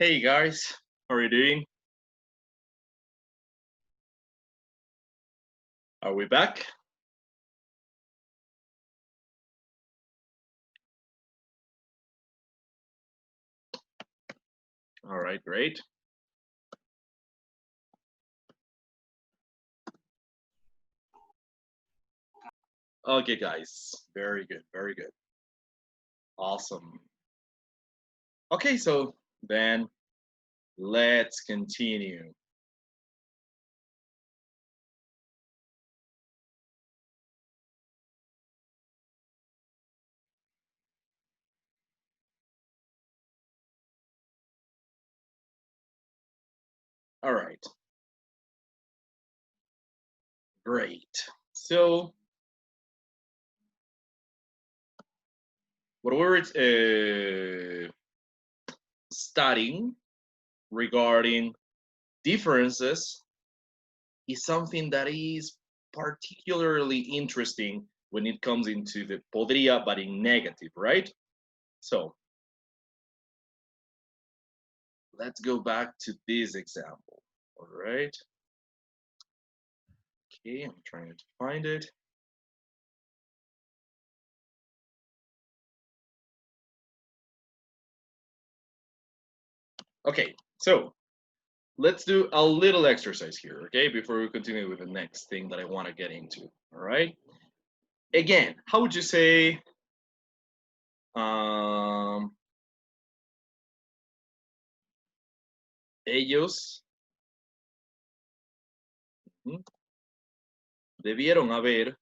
Hey guys, how are you doing? Are we back? All right, great. Okay, guys, very good, very good. Awesome. Okay, so then let's continue. All right, great. So what we're studying regarding differences is something that is particularly interesting when it comes into the podría, but in negative, right? So let's go back to this example. All right. Okay, I'm trying to find it. Okay, so let's do a little exercise here, okay, before we continue with the next thing that I want to get into. All right. Again, how would you say ellos debieron haber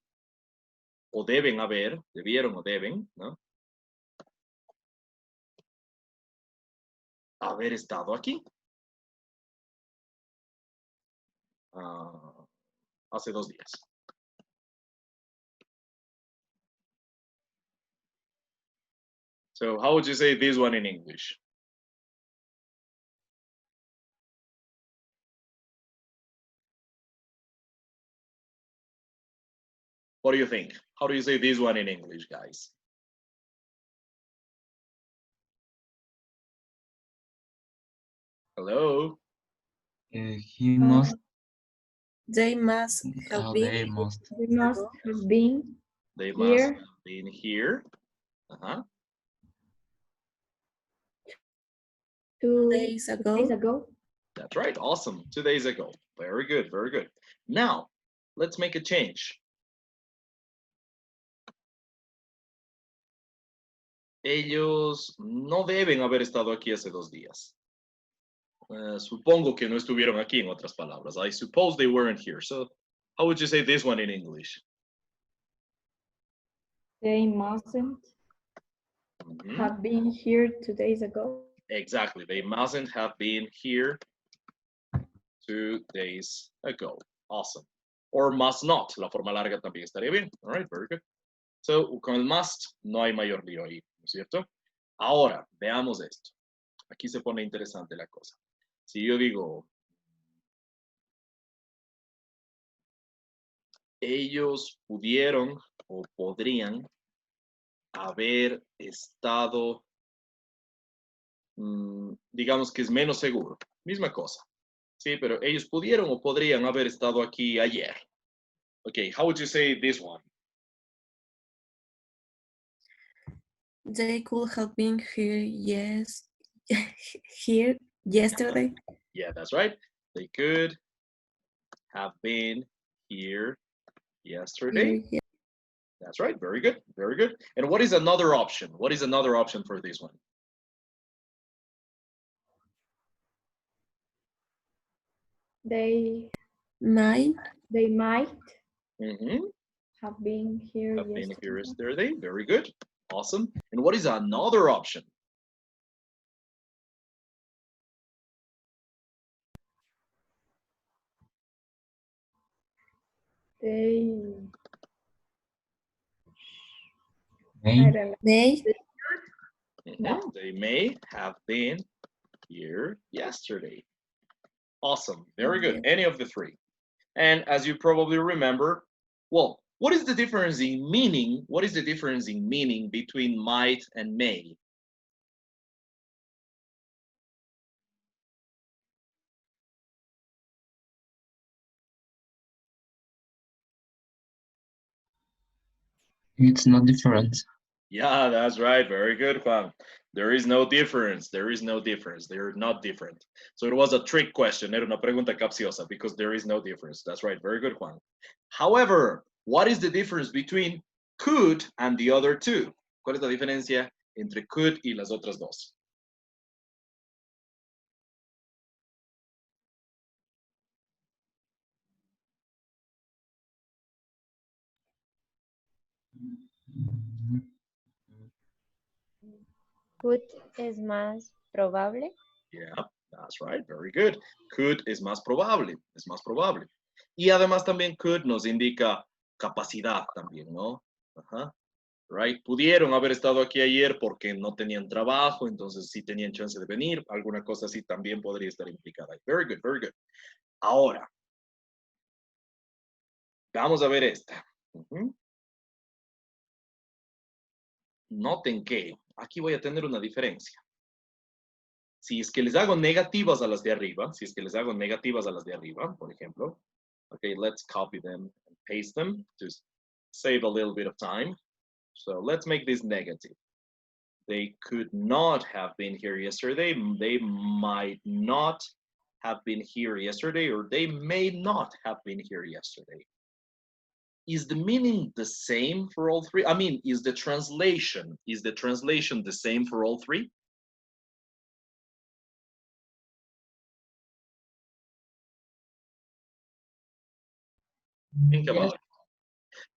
o deben haber, debieron o deben, ¿no? Haber estado aquí hace 2 días. So how would you say this one in English? What do you think? How do you say this one in English, guys? Hello? He must. They must have been. They must. They must have been. They Here. must have been here. 2 days ago. days ago. That's right. Awesome. 2 days ago. Very good. Very good. Now, let's make a change. Ellos no deben haber estado aquí hace 2 días. Supongo que no estuvieron aquí, en otras palabras. I suppose they weren't here. So, how would you say this one in English? They mustn't have been here 2 days ago. Exactly. They mustn't have been here 2 days ago. Awesome. Or must not. La forma larga también estaría bien. All right, very good. So, con el must no hay mayor lío ahí, ¿no es cierto? Ahora, veamos esto. Aquí se pone interesante la cosa. Si yo digo, ellos pudieron o podrían haber estado, digamos que es menos seguro. Misma cosa. Sí, pero ellos pudieron o podrían haber estado aquí ayer. Okay, how would you say this one? They could have been here, yes, here yesterday. Yeah, that's right. They could have been here yesterday. Here, That's right. Very good. Very good. And what is another option? What is another option for this one? They might. have been here Have been here yesterday. yesterday. Very good. Awesome. And what is another option? They They They may have been here yesterday. Awesome. Very good. Any of the three. And as you probably remember, well, what is the difference in meaning? What is the difference in meaning between might and may? It's not different. Yeah, that's right. Very good, Juan. There is no difference. There is no difference. They're not different. So it was a trick question. Era una pregunta capciosa because there is no difference. That's right. Very good, Juan. However, what is the difference between could and the other two? ¿Cuál es la diferencia entre could y las otras dos? Could es más probable. Yeah, that's right. Very good. Could es más probable. Es más probable. Y además también could nos indica capacidad también, ¿no? Ajá. Right? Pudieron haber estado aquí ayer porque no tenían trabajo, entonces sí tenían chance de venir. Alguna cosa así también podría estar implicada. Very good, very good. Ahora, vamos a ver esta. Noten que aquí voy a tener una diferencia. Si es que les hago negativas a las de arriba, si es que les hago negativas a las de arriba, por ejemplo, okay, let's copy them and paste them to save a little bit of time. So let's make this negative. They could not have been here yesterday. They might not have been here yesterday, or they may not have been here yesterday. Is the meaning the same for all three? I mean, is the translation the same for all three? Think about it.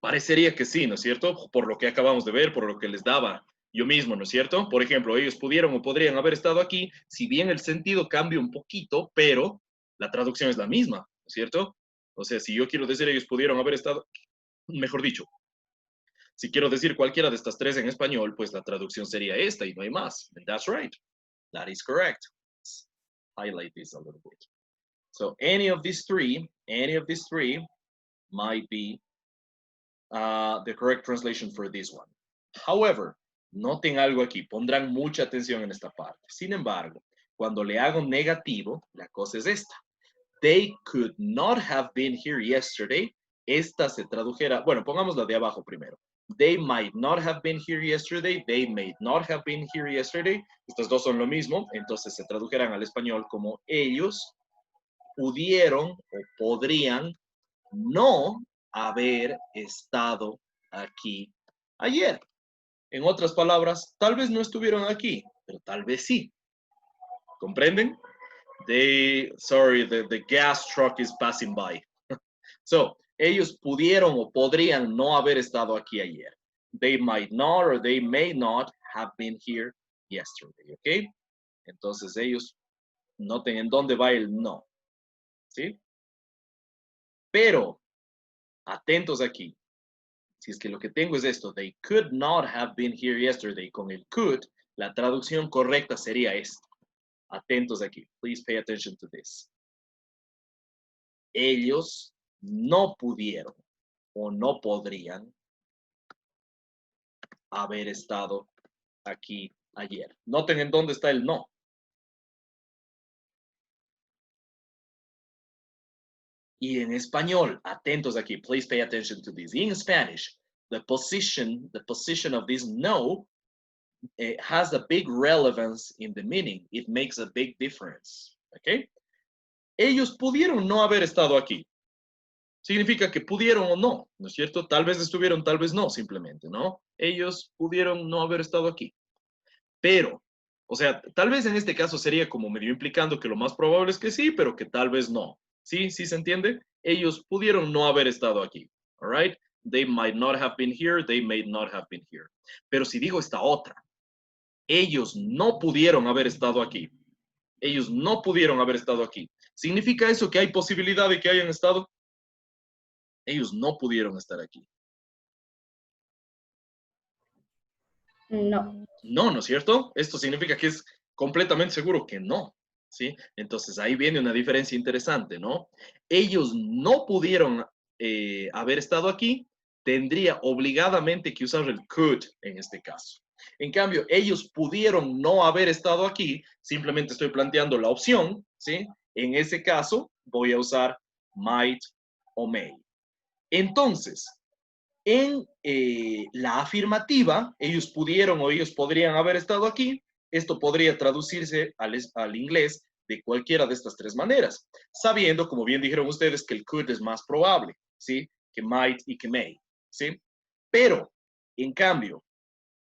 Parecería que sí, ¿no es cierto? Por lo que acabamos de ver, por lo que les daba yo mismo, ¿no es cierto? Por ejemplo, ellos pudieron o podrían haber estado aquí, si bien el sentido cambia un poquito, pero la traducción es la misma, ¿no es cierto? O sea, si yo quiero decir ellos pudieron haber estado, mejor dicho, si quiero decir cualquiera de estas tres en español, pues la traducción sería esta y no hay más. And that's right. That is correct. Let's highlight this a little bit. So any of these three might be the correct translation for this one. However, noten algo aquí, pondrán mucha atención en esta parte. Sin embargo, cuando le hago negativo, la cosa es esta. They could not have been here yesterday. Esta se tradujera, bueno, pongamos la de abajo primero. They might not have been here yesterday. They may not have been here yesterday. Estas dos son lo mismo, entonces se tradujeran al español como ellos pudieron o podrían no haber estado aquí ayer. En otras palabras, tal vez no estuvieron aquí, pero tal vez sí. ¿Comprenden? The gas truck is passing by. So, ellos pudieron o podrían no haber estado aquí ayer. They might not or they may not have been here yesterday, ¿ok? Entonces ellos noten en dónde va el no, ¿sí? Pero, atentos aquí. Si es que lo que tengo es esto, they could not have been here yesterday, con el could, la traducción correcta sería esta. Atentos aquí. Please pay attention to this. Ellos no pudieron o no podrían haber estado aquí ayer. Noten en dónde está el no. Y en español, atentos aquí. Please pay attention to this. In Spanish, the position of this no has a big relevance in the meaning. It makes a big difference. Okay? Ellos pudieron no haber estado aquí. Significa que pudieron o no, ¿no es cierto? Tal vez estuvieron, tal vez no, simplemente, ¿no? Ellos pudieron no haber estado aquí. Pero, o sea, tal vez en este caso sería como medio implicando que lo más probable es que sí, pero que tal vez no. ¿Sí? ¿Sí se entiende? Ellos pudieron no haber estado aquí. All right? They might not have been here, they may not have been here. Pero si digo esta otra, ellos no pudieron haber estado aquí. Ellos no pudieron haber estado aquí. ¿Significa eso que hay posibilidad de que hayan estado? Ellos no pudieron estar aquí. No. No, ¿no es cierto? Esto significa que es completamente seguro que no, ¿sí? Entonces ahí viene una diferencia interesante, ¿no? Ellos no pudieron haber estado aquí, tendría obligadamente que usar el could en este caso. En cambio, ellos pudieron no haber estado aquí, simplemente estoy planteando la opción, ¿sí? En ese caso, voy a usar might o may. Entonces, En la afirmativa, ellos pudieron o ellos podrían haber estado aquí. Esto podría traducirse al inglés de cualquiera de estas tres maneras, sabiendo, como bien dijeron ustedes, que el could es más probable, ¿sí? Que might y que may, ¿sí? Pero, en cambio,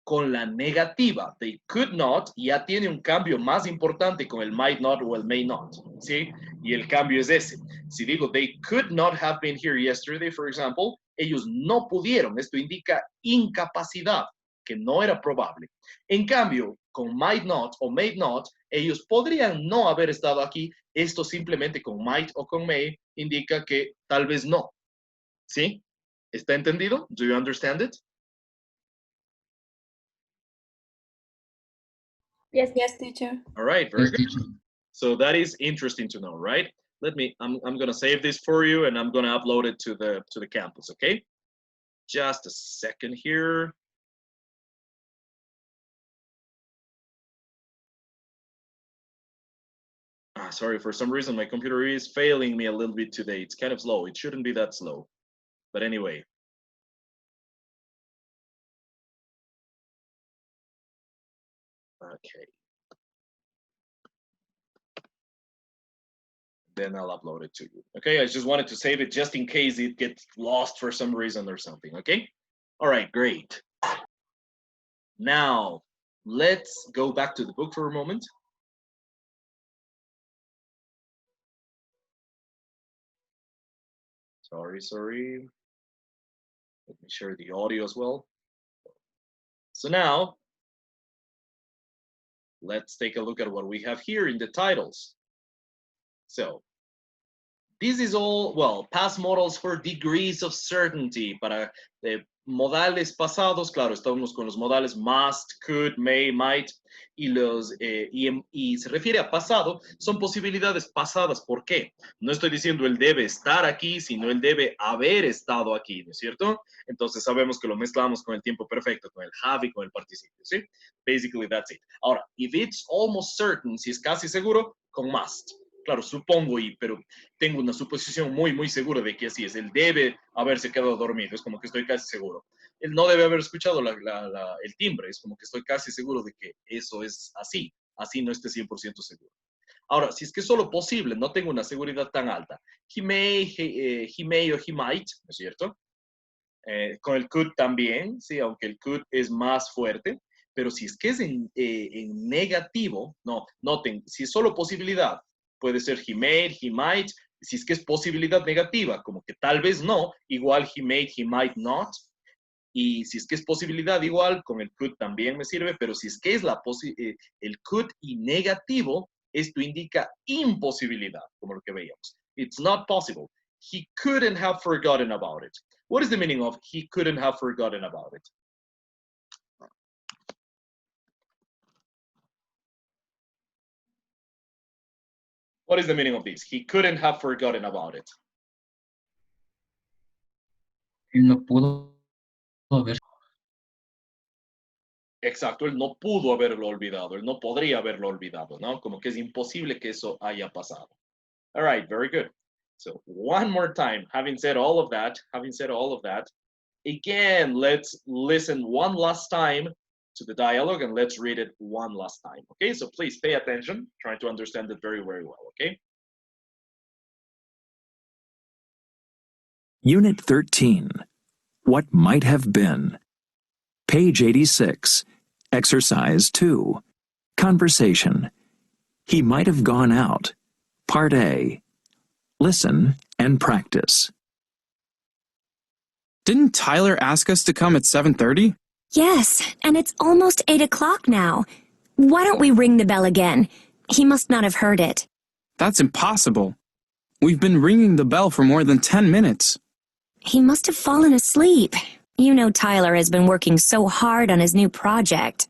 con la negativa, they could not, ya tiene un cambio más importante con el might not o el may not, ¿sí? Y el cambio es ese. Si digo, they could not have been here yesterday, for example, ellos no pudieron. Esto indica incapacidad, que no era probable. En cambio, con might not o may not, ellos podrían no haber estado aquí. Esto simplemente con might o con may indica que tal vez no, ¿sí? ¿Está entendido? Do you understand it? Yes. Yes, teacher. All right, very Yes, good. teacher. So that is interesting to know, right? I'm gonna save this for you and I'm gonna upload it to the campus, okay? Just a second here. Sorry, for some reason my computer is failing me a little bit today. It's kind of slow. It shouldn't be that slow. But anyway. Okay. Then I'll upload it to you. Okay, I just wanted to save it just in case it gets lost for some reason or something, okay? All right, great. Now, let's go back to the book for a moment. Sorry. Let me share the audio as well. So now, let's take a look at what we have here in the titles. So, this is all, well, past modals for degrees of certainty. Para modales pasados, claro, estamos con los modales must, could, may, might, y se refiere a pasado, son posibilidades pasadas. ¿Por qué? No estoy diciendo él debe estar aquí, sino él debe haber estado aquí, ¿no es cierto? Entonces sabemos que lo mezclamos con el tiempo perfecto, con el have y con el participio, ¿sí? Basically, that's it. Ahora, if it's almost certain, si es casi seguro, con must. Claro, supongo, pero tengo una suposición muy segura de que así es. Él debe haberse quedado dormido, es como que estoy casi seguro. Él no debe haber escuchado el timbre, es como que estoy casi seguro de que eso es así. Así no esté 100% seguro. Ahora, si es que es solo posible, no tengo una seguridad tan alta. He may o he might, ¿no es cierto? Con el could también, sí, aunque el could es más fuerte. Pero si es que es en negativo, no, noten, si es solo posibilidad, puede ser he made, he might. Si es que es posibilidad negativa, como que tal vez no, igual he made, he might not. Y si es que es posibilidad igual, con el could también me sirve, pero si es que es el could y negativo, esto indica imposibilidad, como lo que veíamos. It's not possible. He couldn't have forgotten about it. What is the meaning of he couldn't have forgotten about it? What is the meaning of this? He couldn't have forgotten about it. Él no pudo haber. Exacto, él no pudo haberlo olvidado, él no podría haberlo olvidado, ¿no? Como que es imposible que eso haya pasado. All right, very good. So one more time, having said all of that, again, let's listen one last time to the dialogue and let's read it one last time. Okay, so please pay attention, trying to understand it very well, okay? Unit 13, What Might Have Been. Page 86, Exercise 2, Conversation. He might have gone out. Part A. Listen and practice. Didn't Tyler ask us to come at 7:30? Yes, and it's almost 8 o'clock now. Why don't we ring the bell again? He must not have heard it. That's impossible. We've been ringing the bell for more than 10 minutes. He must have fallen asleep. You know Tyler has been working so hard on his new project.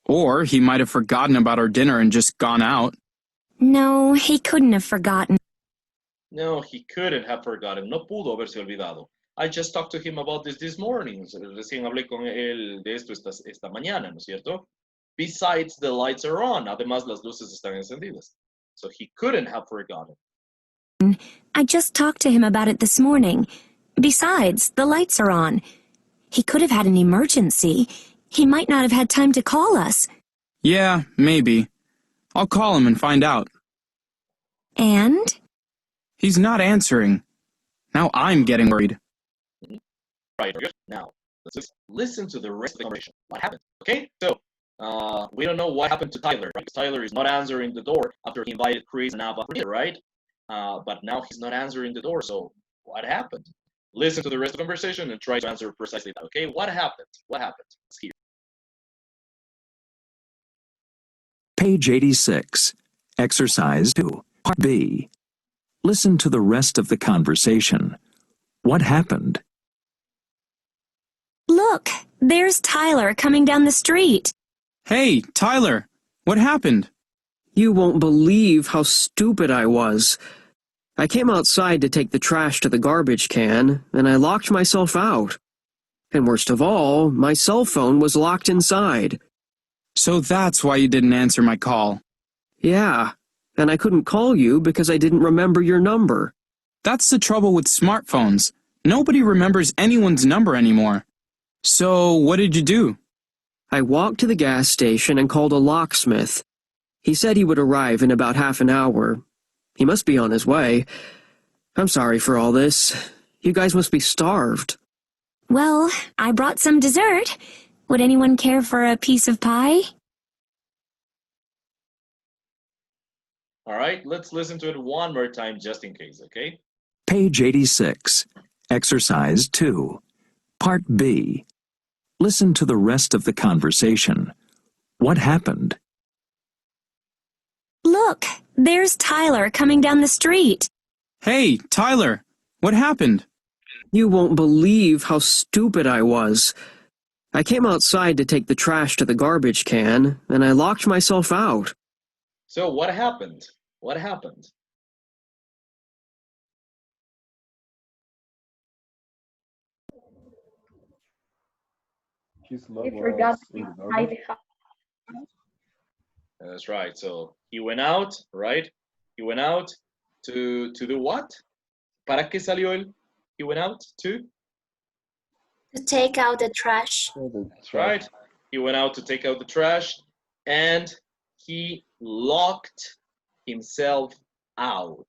Or he might have forgotten about our dinner and just gone out. No, he couldn't have forgotten. No, he couldn't have forgotten. No pudo haberse olvidado. I just talked to him about this morning. Recién hablé con él de esto esta mañana, ¿no es cierto? Besides, the lights are on. Además, las luces están encendidas. So he couldn't have forgotten. I just talked to him about it this morning. Besides, the lights are on. He could have had an emergency. He might not have had time to call us. Yeah, maybe. I'll call him and find out. And? He's not answering. Now I'm getting worried. Right, good. Now, let's just listen to the rest of the conversation. What happened? Okay, so we don't know what happened to Tyler, right? Tyler is not answering the door after he invited Chris and Ava for dinner, right? But now he's not answering the door, so what happened? Listen to the rest of the conversation and try to answer precisely that, okay? What happened? What happened? Let's hear. Page 86, Exercise 2, Part B. Listen to the rest of the conversation. What happened? Look, there's Tyler coming down the street. Hey, Tyler, what happened? You won't believe how stupid I was. I came outside to take the trash to the garbage can, and I locked myself out. And worst of all, my cell phone was locked inside. So that's why you didn't answer my call. Yeah, and I couldn't call you because I didn't remember your number. That's the trouble with smartphones. Nobody remembers anyone's number anymore. So what did you do? I walked to the gas station and called a locksmith. He said he would arrive in about half an hour. He must be on his way. I'm sorry for all this. You guys must be starved. Well, I brought some dessert. Would anyone care for a piece of pie? All right, let's listen to it one more time just in case, okay? Page 86, Exercise 2, Part B. Listen to the rest of the conversation. What happened? Look, there's Tyler coming down the street. Hey, Tyler, what happened? You won't believe how stupid I was. I came outside to take the trash to the garbage can, and I locked myself out. So what happened? What happened? He forgot to hide the house. That's right. So he went out, right? He went out to do what? ¿Para qué salió él? He went out to? To take out the trash. That's right. He went out to take out the trash and he locked himself out.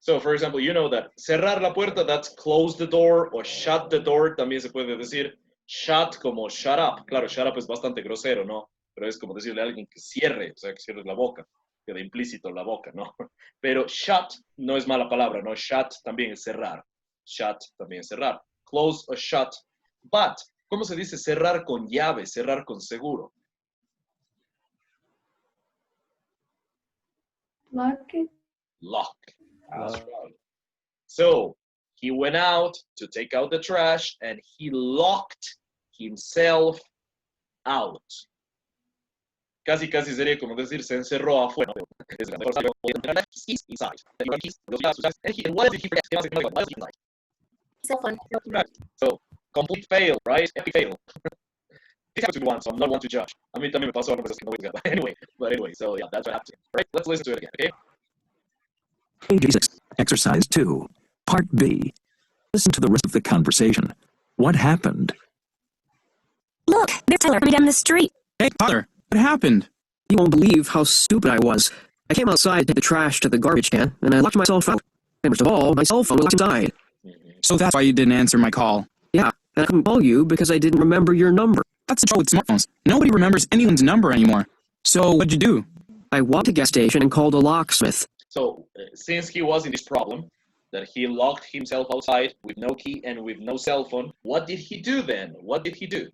So, for example, you know that cerrar la puerta, that's close the door, or shut the door, también se puede decir shut como shut up. Claro, shut up es bastante grosero, ¿no? Pero es como decirle a alguien que cierre, o sea, que cierre la boca, queda implícito la boca, ¿no? Pero shut no es mala palabra, ¿no? Shut también es cerrar. Shut también es cerrar. Close or shut. But, ¿cómo se dice cerrar con llave, cerrar con seguro? Lock it. Lock. That's right. So he went out to take out the trash and he locked himself out. Casi sería como decir se encerró afuera. Inside. And what did he forget? Cell phone. Right. So complete fail, right? Epic fail. This happens to me once, so I'm not one to judge. I mean, también me pasó algunas veces que no voy a juzgar. But anyway, so yeah, that's what happened. Right? Let's listen to it again, okay? Page 86, Exercise 2, Part B. Listen to the rest of the conversation. What happened? Look, there's Tyler coming down the street. Hey, Tyler, what happened? You won't believe how stupid I was. I came outside to take the trash to the garbage can, and I locked myself out. And worst of all, my cell phone was locked inside. So that's why you didn't answer my call. Yeah, and I couldn't call you because I didn't remember your number. That's the trouble with smartphones. Nobody remembers anyone's number anymore. So what'd you do? I walked to the gas station and called a locksmith. So since he was in this problem, that he locked himself outside with no key and with no cell phone, what did he do then? What did he do?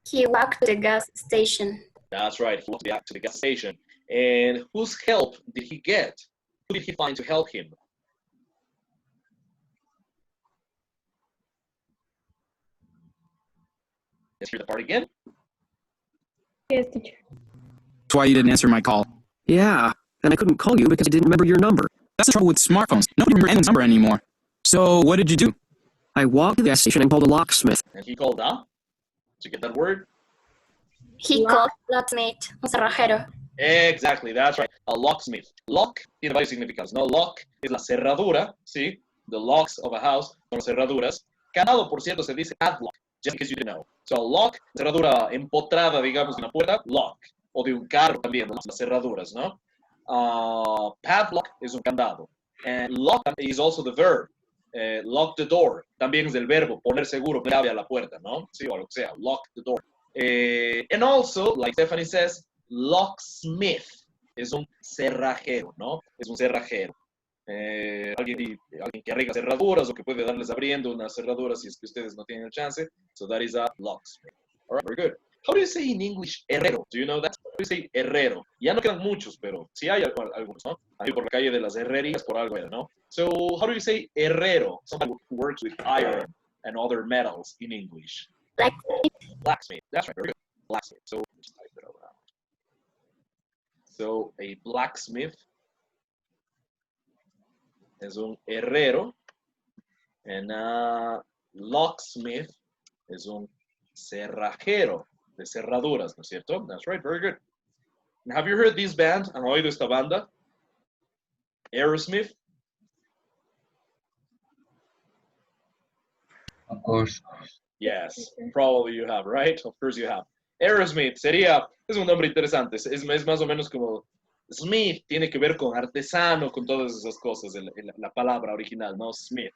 He walked to the gas station. That's right, he walked to the gas station. And whose help did he get? Who did he find to help him? Let's hear the part again. Yes, teacher. That's why you didn't answer my call. Yeah, and I couldn't call you because I didn't remember your number. That's the trouble with smartphones. Nobody remembers anyone's number anymore. So what did you do? I walked to the gas station and called a locksmith. And he called out. Did you get that word? He called locksmith, un cerrajero. Exactly, that's right. A locksmith. Lock tiene varios significados. No, lock es la cerradura, ¿sí? The locks of a house son cerraduras. Candado, por cierto, se dice padlock, just in case you didn't know. So lock, cerradura empotrada, digamos, de una puerta, lock. O de un carro también, ¿no? Las cerraduras, ¿no? Padlock es un candado. And lock is also the verb. Lock the door, también es el verbo, poner seguro, clave a la puerta, ¿no? Sí, o lo que sea, lock the door. And also, like Stephanie says, locksmith es un cerrajero, ¿no? Es un cerrajero. Alguien que arregla cerraduras o que puede darles abriendo unas cerraduras si es que ustedes no tienen el chance. So that is a locksmith. All right, very good. How do you say in English herrero? Do you know that? How do you say herrero? Ya no quedan muchos, pero sí hay algunos, ¿no? Ahí por la calle de las herrerías, por algo era, ¿no? So how do you say herrero? Somebody who works with iron and other metals in English. Blacksmith. That's right, very good. Blacksmith. So just type it around. So a blacksmith es un herrero, and a locksmith es un cerrajero de cerraduras, ¿no es cierto? That's right, very good. And have you heard this band? ¿Han oído esta banda? Aerosmith. Of course. Yes, probably you have, right? Of course you have. Aerosmith sería, es un nombre interesante, es más o menos como Smith, tiene que ver con artesano, con todas esas cosas, la palabra original, ¿no? Smith,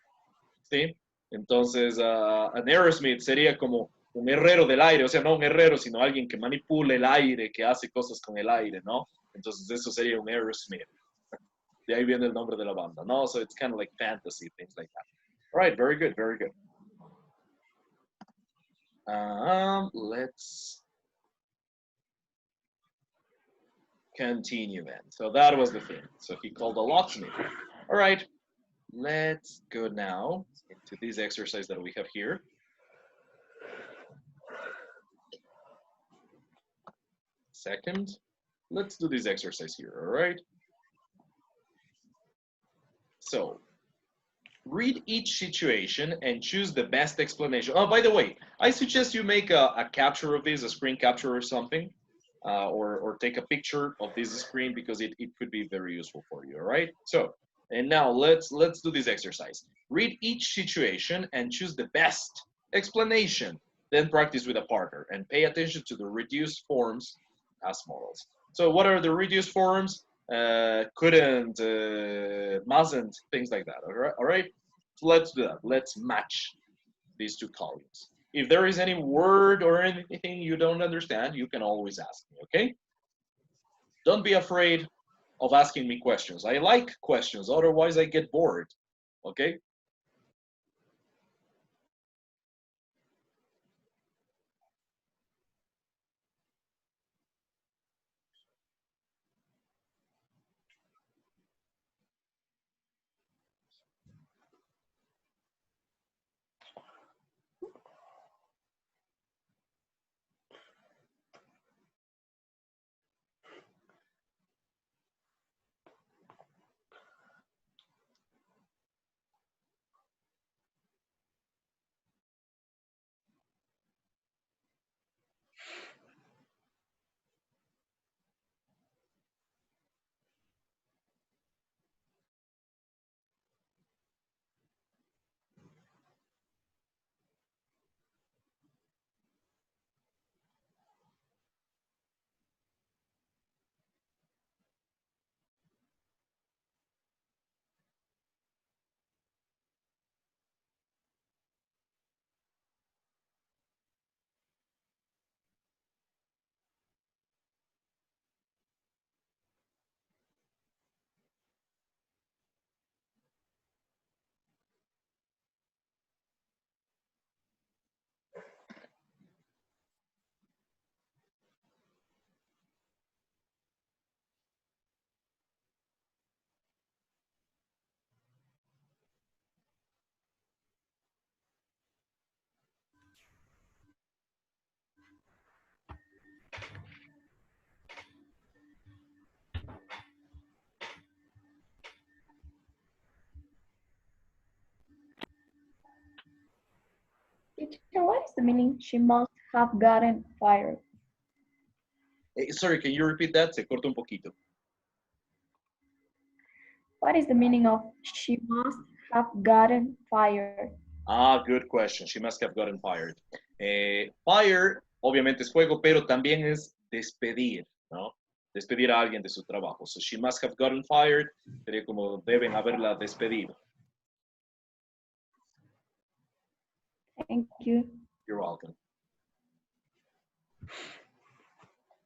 ¿sí? Entonces, an Aerosmith sería como un herrero del aire, o sea, no un herrero, sino alguien que manipula el aire, que hace cosas con el aire, ¿no? Entonces, eso sería un Aerosmith. De ahí viene el nombre de la banda, ¿no? So it's kind of like fantasy, things like that. All right, very good, very good. Let's continue then. So that was the thing. So he called a locksmith. All right, let's go now into this exercise that we have here. Second, let's do this exercise here, all right? So, read each situation and choose the best explanation. Oh, by the way, I suggest you make a capture of this, a screen capture or something, or take a picture of this screen because it could be very useful for you, all right? So, and now let's do this exercise. Read each situation and choose the best explanation. Then practice with a partner and pay attention to the reduced forms as modals. So what are the reduced forms? Couldn't, mustn't, things like that, all right? So let's do that. Let's match these two columns. If there is any word or anything you don't understand, you can always ask me, okay? Don't be afraid of asking me questions. I like questions, otherwise I get bored, okay? Teacher, what is the meaning she must have gotten fired? Sorry, can you repeat that? Se corta un poquito. What is the meaning of she must have gotten fired? Good question. She must have gotten fired. Fire, obviamente es fuego, pero también es despedir, ¿no? Despedir a alguien de su trabajo. So she must have gotten fired. Sería como deben haberla despedido. Thank you. You're welcome.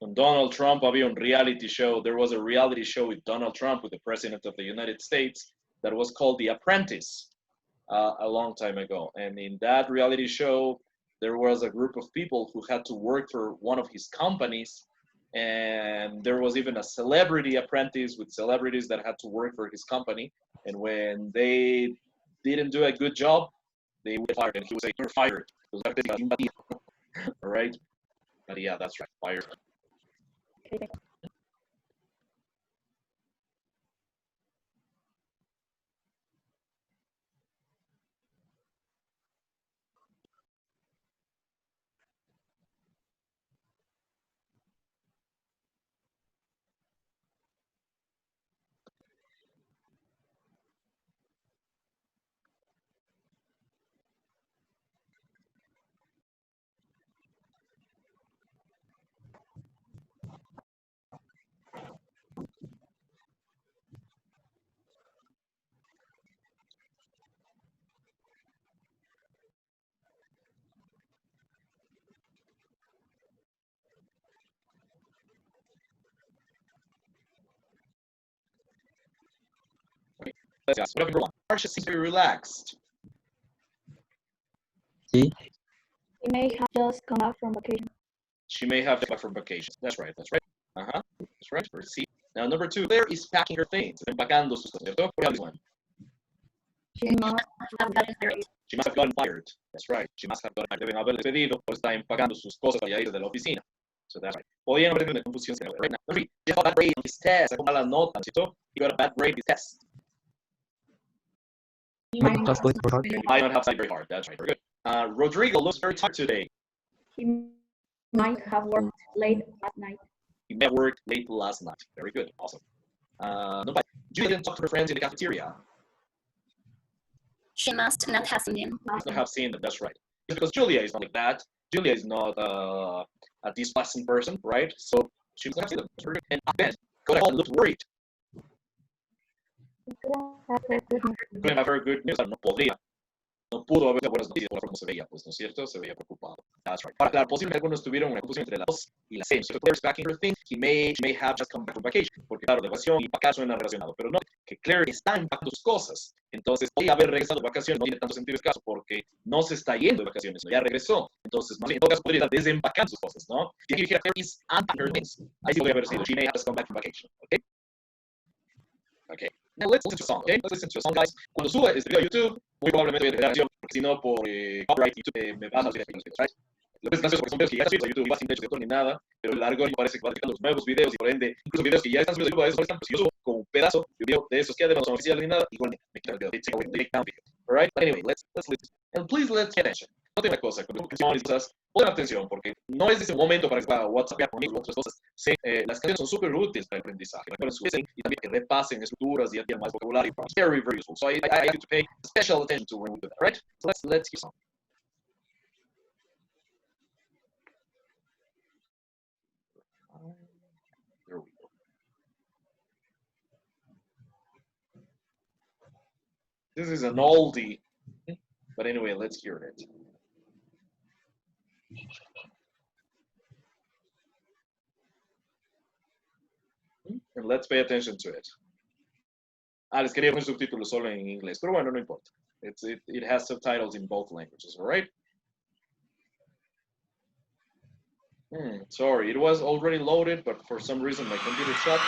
Con Donald Trump había un reality show. There was a reality show with Donald Trump, with the President of the United States, that was called The Apprentice a long time ago. And in that reality show, there was a group of people who had to work for one of his companies. And there was even a celebrity apprentice with celebrities that had to work for his company. And when they didn't do a good job, they would fire, and he would say, "You're fired." All right? But yeah, that's right, fired. Okay. Let's ask, what everyone? Marsha seems very relaxed. Sí. He may have just come back from vacation. She may have come back from vacation. That's right, that's right. That's right. See. Now, number 2, Claire is packing her things. Empacando sus cosas, ¿cierto? What else, one? She must have gotten fired. She must have gotten fired. That's right. She must have gotten fired. Deben haberle despedido por estar empacando sus cosas para ir de la oficina. So that's right. Podían haber tenido una confusión. Right now. Number 3, he got a bad grade on his test. Sacó mala nota, ¿cierto? He got a bad grade on his test. He might not Studied very hard. He might not have studied very hard. That's right. Very good. Rodrigo looks very tired today. He might have worked late at night. He may have worked late last night. Very good. Awesome. Number 5, Julia didn't talk to her friends in the cafeteria. She must not have seen them. Must not have seen them. That's right. It's because Julia is not like that. Julia is not a displeasant person, right? So she must have seen them. That's very good. And Ben got home and looked worried. Couldn't have heard good news. No podría. No pudo haber buenas noticias por la forma como se veía, pues, ¿no es cierto? Se veía preocupado. That's right. Ahora, claro, posiblemente algunos tuvieron una confusión entre la 2 y la 6. So Claire's packing her things. She may have just come back from vacation. Porque, claro, de vacación y empacar suena relacionado. Pero no, que Claire está empacando sus cosas. Entonces, podría haber regresado de vacaciones. No tiene tanto sentido el caso porque no se está yendo de vacaciones, ¿no? Ya regresó. Entonces, más bien, en todo caso, podría estar desempacando sus cosas, ¿no? Si aquí dijera Claire is unpacking her things, ahí sí podría haber sido. She may have just come back from vacation. ¿Ok? Okay. Now let's listen to a song, okay? Let's listen to a song, guys. Cuando suba este video a YouTube, muy probablemente voy a dejar la canción, porque si no, por copyright, YouTube me baja los videos, right? Lo que es gracioso porque son videos que ya están subidos a YouTube, y sin derechos de autor ni nada, pero el algoritmo parece que va a detectar los nuevos videos, y por ende, incluso videos que ya están subidos a YouTube, a veces no están, pues si yo subo con un pedazo de video de esos que además no son oficiales ni nada, igual me quita el video, they take down video, alright? But anyway, let's listen. And please let's pay attention. No tengo una cosa, cuando canciones y cosas, pongan atención, porque no es ese momento para que va a WhatsApp conmigo u otras cosas. Sí, las canciones son súper útiles para el aprendizaje. Recuerden su listening y también que repasen estructuras y adquieran más vocabulario. It's very, very useful. So I ask you to pay special attention to when we do that, right? So let's hear some. There we go. This is an oldie, but anyway, let's hear it. And let's pay attention to it. Les quería poner subtítulos solo en inglés, pero bueno, no importa. It has subtitles in both languages, all right? Sorry, it was already loaded, but for some reason my computer shut.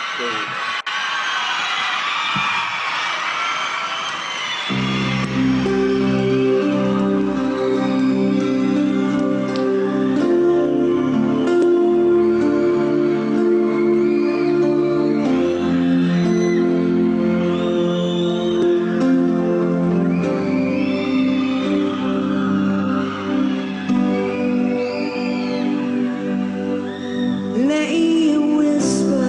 Let you whisper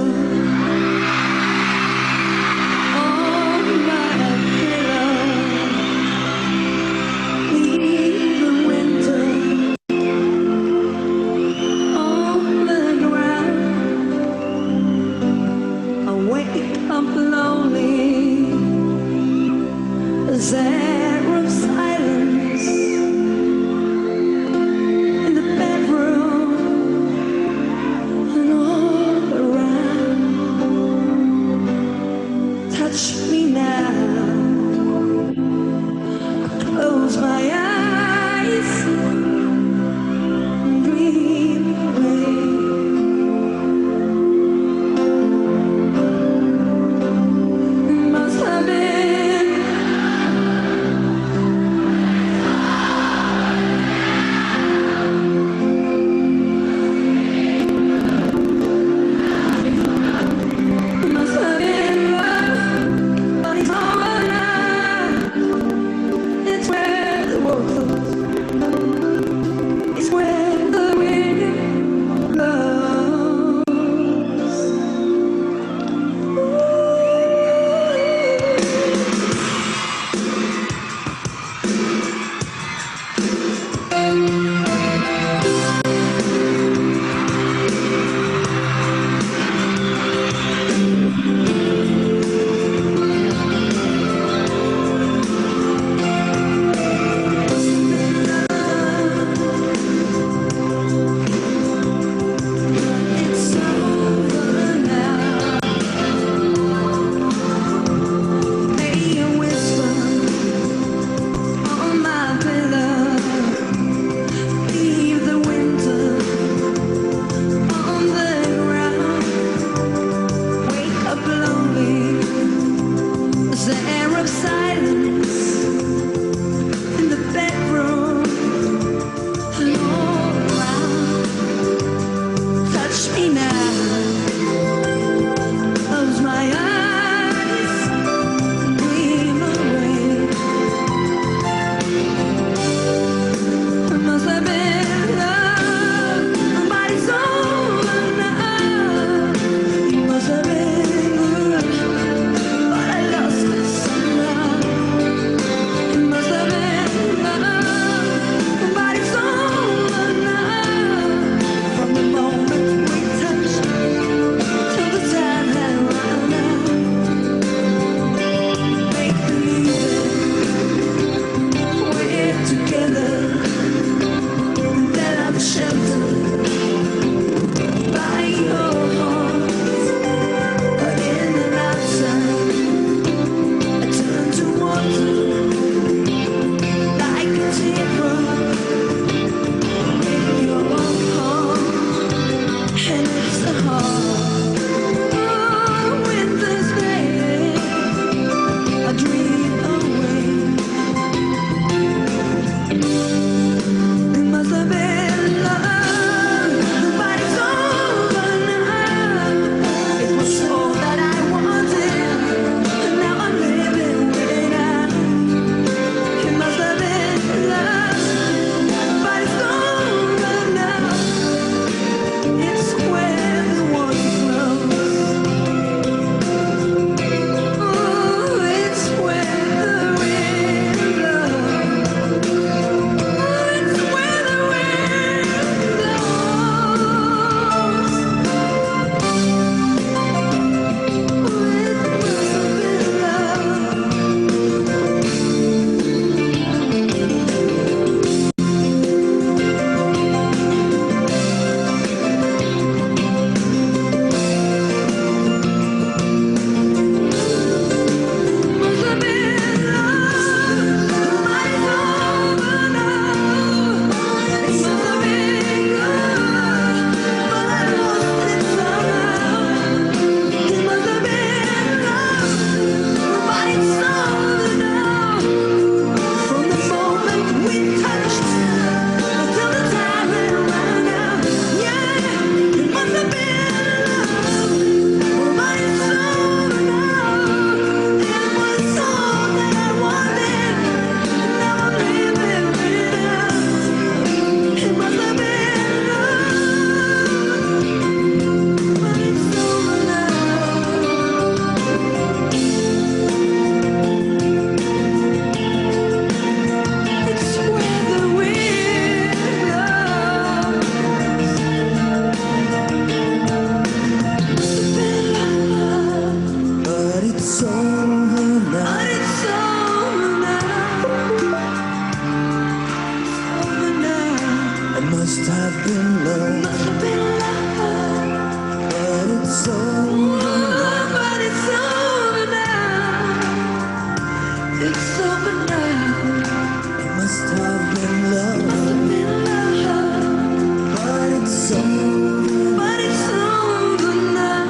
together, and then I'm sheltered by your arms. But in the night time, I turn to water like a teardrop in your palm, and it's the heart. Oh, winter's day, I dream away. It must have been love, but it's over now. It was all that I wanted, and now I'm living without. It must have been love, but it's over now. It's where the water flows. Oh, it's where the wind blows. Oh, it's where the wind blows. But it's over now. But it's over now. Over now. It must have been love. Must have been love. But it's over now. But it's over now. It's over now. It must have been love. Must have been love. But it's over. But it's over now.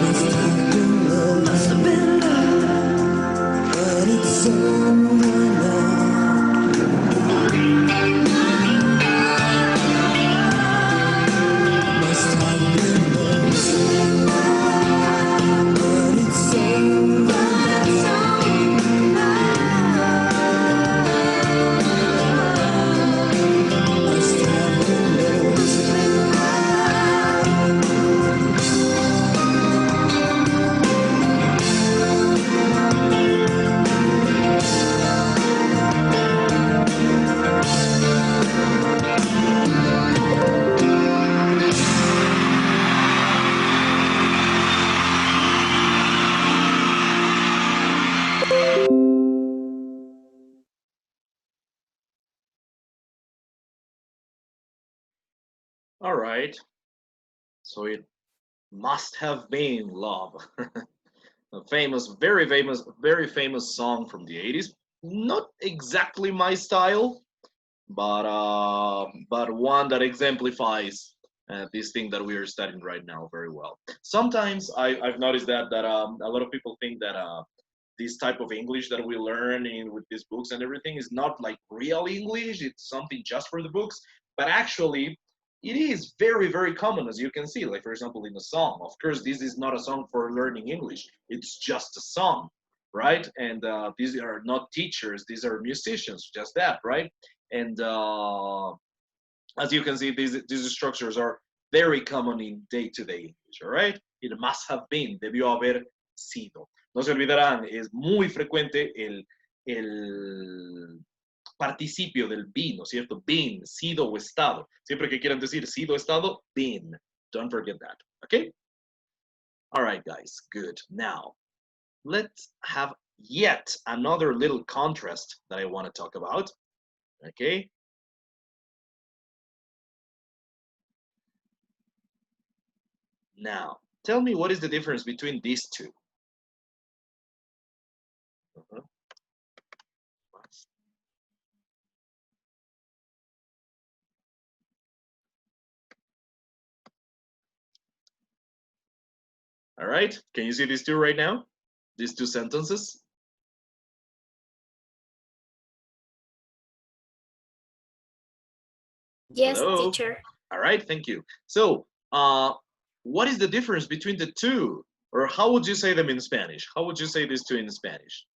Must have been love. Must have been love. But it's over now. Must have been love. But it's over. But it's over now. Must have been love. All right. So it must have been love. A very famous song from the 80s. Not exactly my style, but one that exemplifies this thing that we are studying right now very well. Sometimes I've noticed that a lot of people think that this type of English that we learn in with these books and everything is not like real English. It's something just for the books, but actually it is very common, as you can see. Like for example, in a song. Of course, this is not a song for learning English. It's just a song, right? And these are not teachers. These are musicians. Just that, right? And as you can see, these structures are very common in day-to-day English, all right? It must have been, debió haber sido. No se olvidarán, es muy frecuente el participio del been, ¿no es cierto? Been, sido o estado. Siempre que quieran decir sido, estado, been. Don't forget that, okay? All right, guys, good. Now, let's have yet another little contrast that I want to talk about. Okay. Now, tell me what is the difference between these two? All right, can you see these two right now? These two sentences? Yes, Hello? teacher. All right, thank you. So, what is the difference between the two? Or how would you say them in Spanish? How would you say these two in Spanish?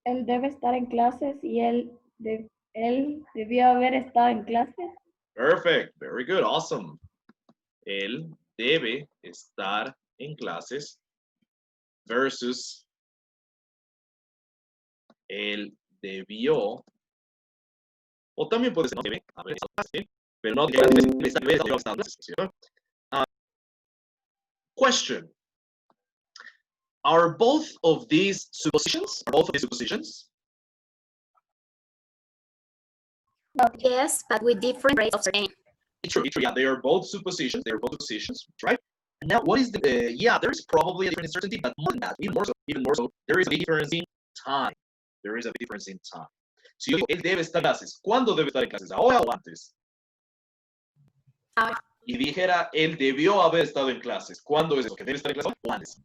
Él debe estar en clases y él debió haber estado en clases. Perfect, very good, awesome. Él debe estar en clases versus él debió, o también puede ser no debe haber estado en clases, pero no debe estar en clases, ¿cierto? Question. Are both of these suppositions? Are both of these suppositions? Yes, but with different rates of certainty. True, yeah, they are both suppositions. They are both suppositions, right? And now, what is the? Yeah, there is probably a difference in certainty, but more than that, even more so, there is a difference in time. There is a difference in time. Si yo digo, él debe estar en clases, ¿cuándo debe estar en clases? ¿Ahora o antes? Ahora. Y dijera, él debió haber estado en clases. ¿Cuándo es eso? ¿Que debe estar en clases o antes?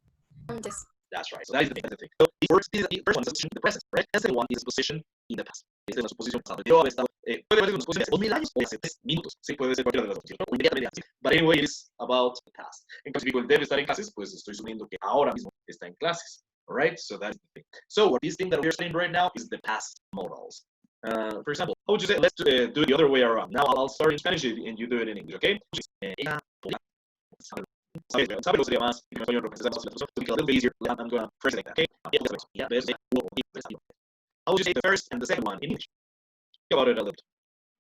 Antes. That's right. So that is the thing. So the first one is a position in the present, right? And the second one is a position in the past. Esta es una suposición pasada. Debió haber estado, puede ser una suposición hace 2000 años o hace 3 minutos. Sí, puede ser cualquiera de las dos. ¿No? O inmediatamente así. But anyway, it is about the past. En caso digo, él debe estar en clases, pues estoy suponiendo que ahora mismo está en clases. All right? So that's the thing. So what this thing that we're studying right now is the past modals. For example, how would you say, let's do it the other way around. Now I'll start in Spanish and you do it in English, okay? ¿Sabe lo sería más en español? Porque se más a little bit easier. I'm going to phrase it like that, okay? How would you say the first and the second one in English? Think about it a little bit.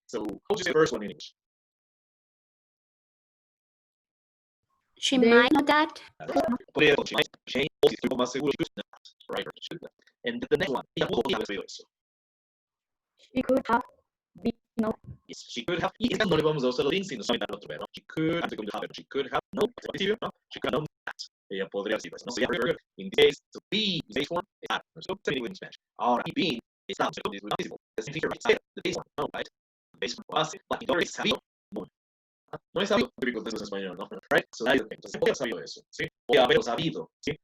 So, how would you say the first one in English? She might know that. Podría decir she, o si estoy más seguro, she should not, right? Should not. And the next one, ella pudo haber sabido eso. She could have been, no. Yes, she could have. Y esta no le vamos a usar los links, sino solamente al otro, ¿no? She could have, she could have, no, ¿no? She could have known that. Ella podría decir eso, ¿no? So, yeah, very good. In this case, to be, base form, is that. So, technically in Spanish. Ahora, being, is not, so, is not visible. It's here, right? The base form, no, right? The base form, hace, but it already sabido, no. No es sabido, because this is español, ¿no? Right? So, that is the thing. Entonces, podría sabido eso, ¿sí? Podría haberlo sabido, ¿sí?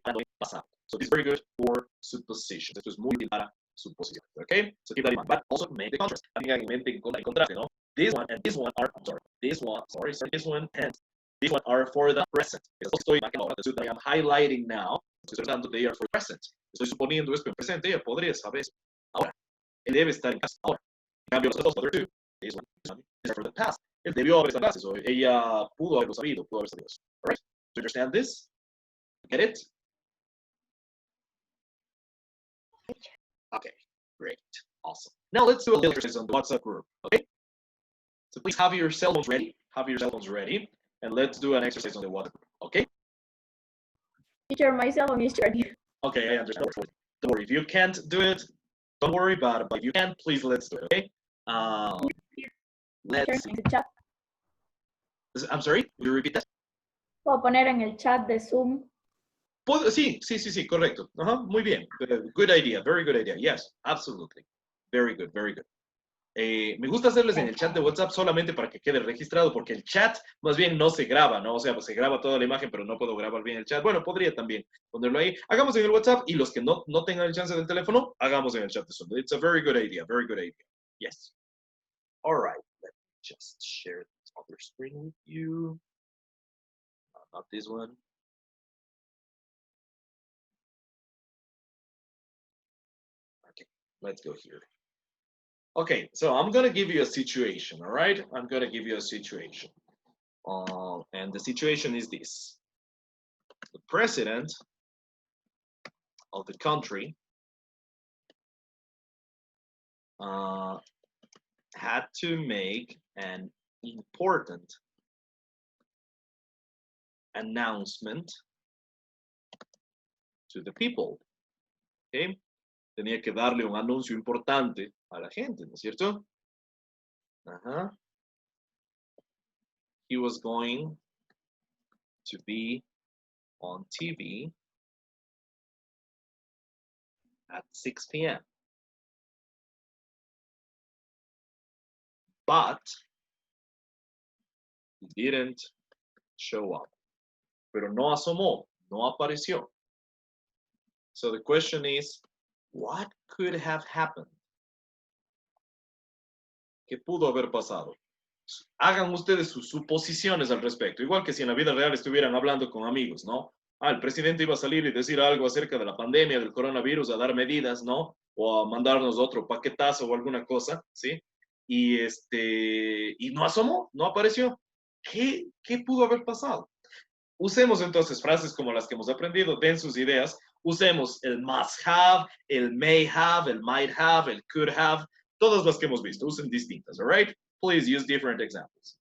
Cuando en pasado. So, this is very good for suppositions. Esto es muy bien para suppositions, okay? So, keep that in mind. But also make the contrast. Tengan en mente el contraste, ¿no? This one and this one are, I'm sorry, this one, this one and this one are for the present. Estoy ahora, I am highlighting now. Estoy tratando they are for present. Estoy suponiendo esto en presente. Ella podría saber ahora. Él debe estar en casa ahora. En cambio, los other two, this one, these are for the past. Él debió haber estado en clases, o ella pudo haberlo sabido, pudo haber sabido eso. All right? Do you understand this? Get it? Okay, great, awesome. Now let's do a little exercise on the WhatsApp group, okay? So please have your cell phones ready. Have your cell phones ready, and let's do an exercise on the WhatsApp group, okay? Teacher, my cell phone is ready. Okay, I understand. Don't worry. If you can't do it, don't worry. But if you can, please let's do it, okay? Let's see. Chat. I'm sorry. Will you repeat that? Puedo poner en el chat de Zoom. Sí, correcto. Muy bien. Good idea. Very good idea. Yes, absolutely. Very good, very good. Me gusta hacerles en el chat de WhatsApp solamente para que quede registrado, porque el chat más bien no se graba, ¿no? O sea, pues se graba toda la imagen, pero no puedo grabar bien el chat. Bueno, podría también ponerlo ahí. Hagamos en el WhatsApp y los que no tengan el chance del teléfono, hagamos en el chat de Zoom. It's a very good idea, very good idea. Yes. All right. Let me just share this other screen with you. Not this one. Okay, let's go here. Okay, so I'm going to give you a situation, all right? I'm going to give you a situation. And the situation is this. The president of the country had to make an important announcement to the people. ¿Okay? Tenía que darle un anuncio importante a la gente, ¿no es cierto? Ajá. He was going to be on TV at 6 p.m. But he didn't show up. Pero no asomó, no apareció. So the question is, what could have happened? ¿Qué pudo haber pasado? Hagan ustedes sus suposiciones al respecto, igual que si en la vida real estuvieran hablando con amigos, ¿no? El presidente iba a salir y decir algo acerca de la pandemia, del coronavirus, a dar medidas, ¿no? O a mandarnos otro paquetazo o alguna cosa, ¿sí? Y no asomó, no apareció. ¿Qué pudo haber pasado? Usemos entonces frases como las que hemos aprendido, den sus ideas, usemos el must have, el may have, el might have, el could have, todas las que hemos visto, usen distintas, all right? Please use different examples.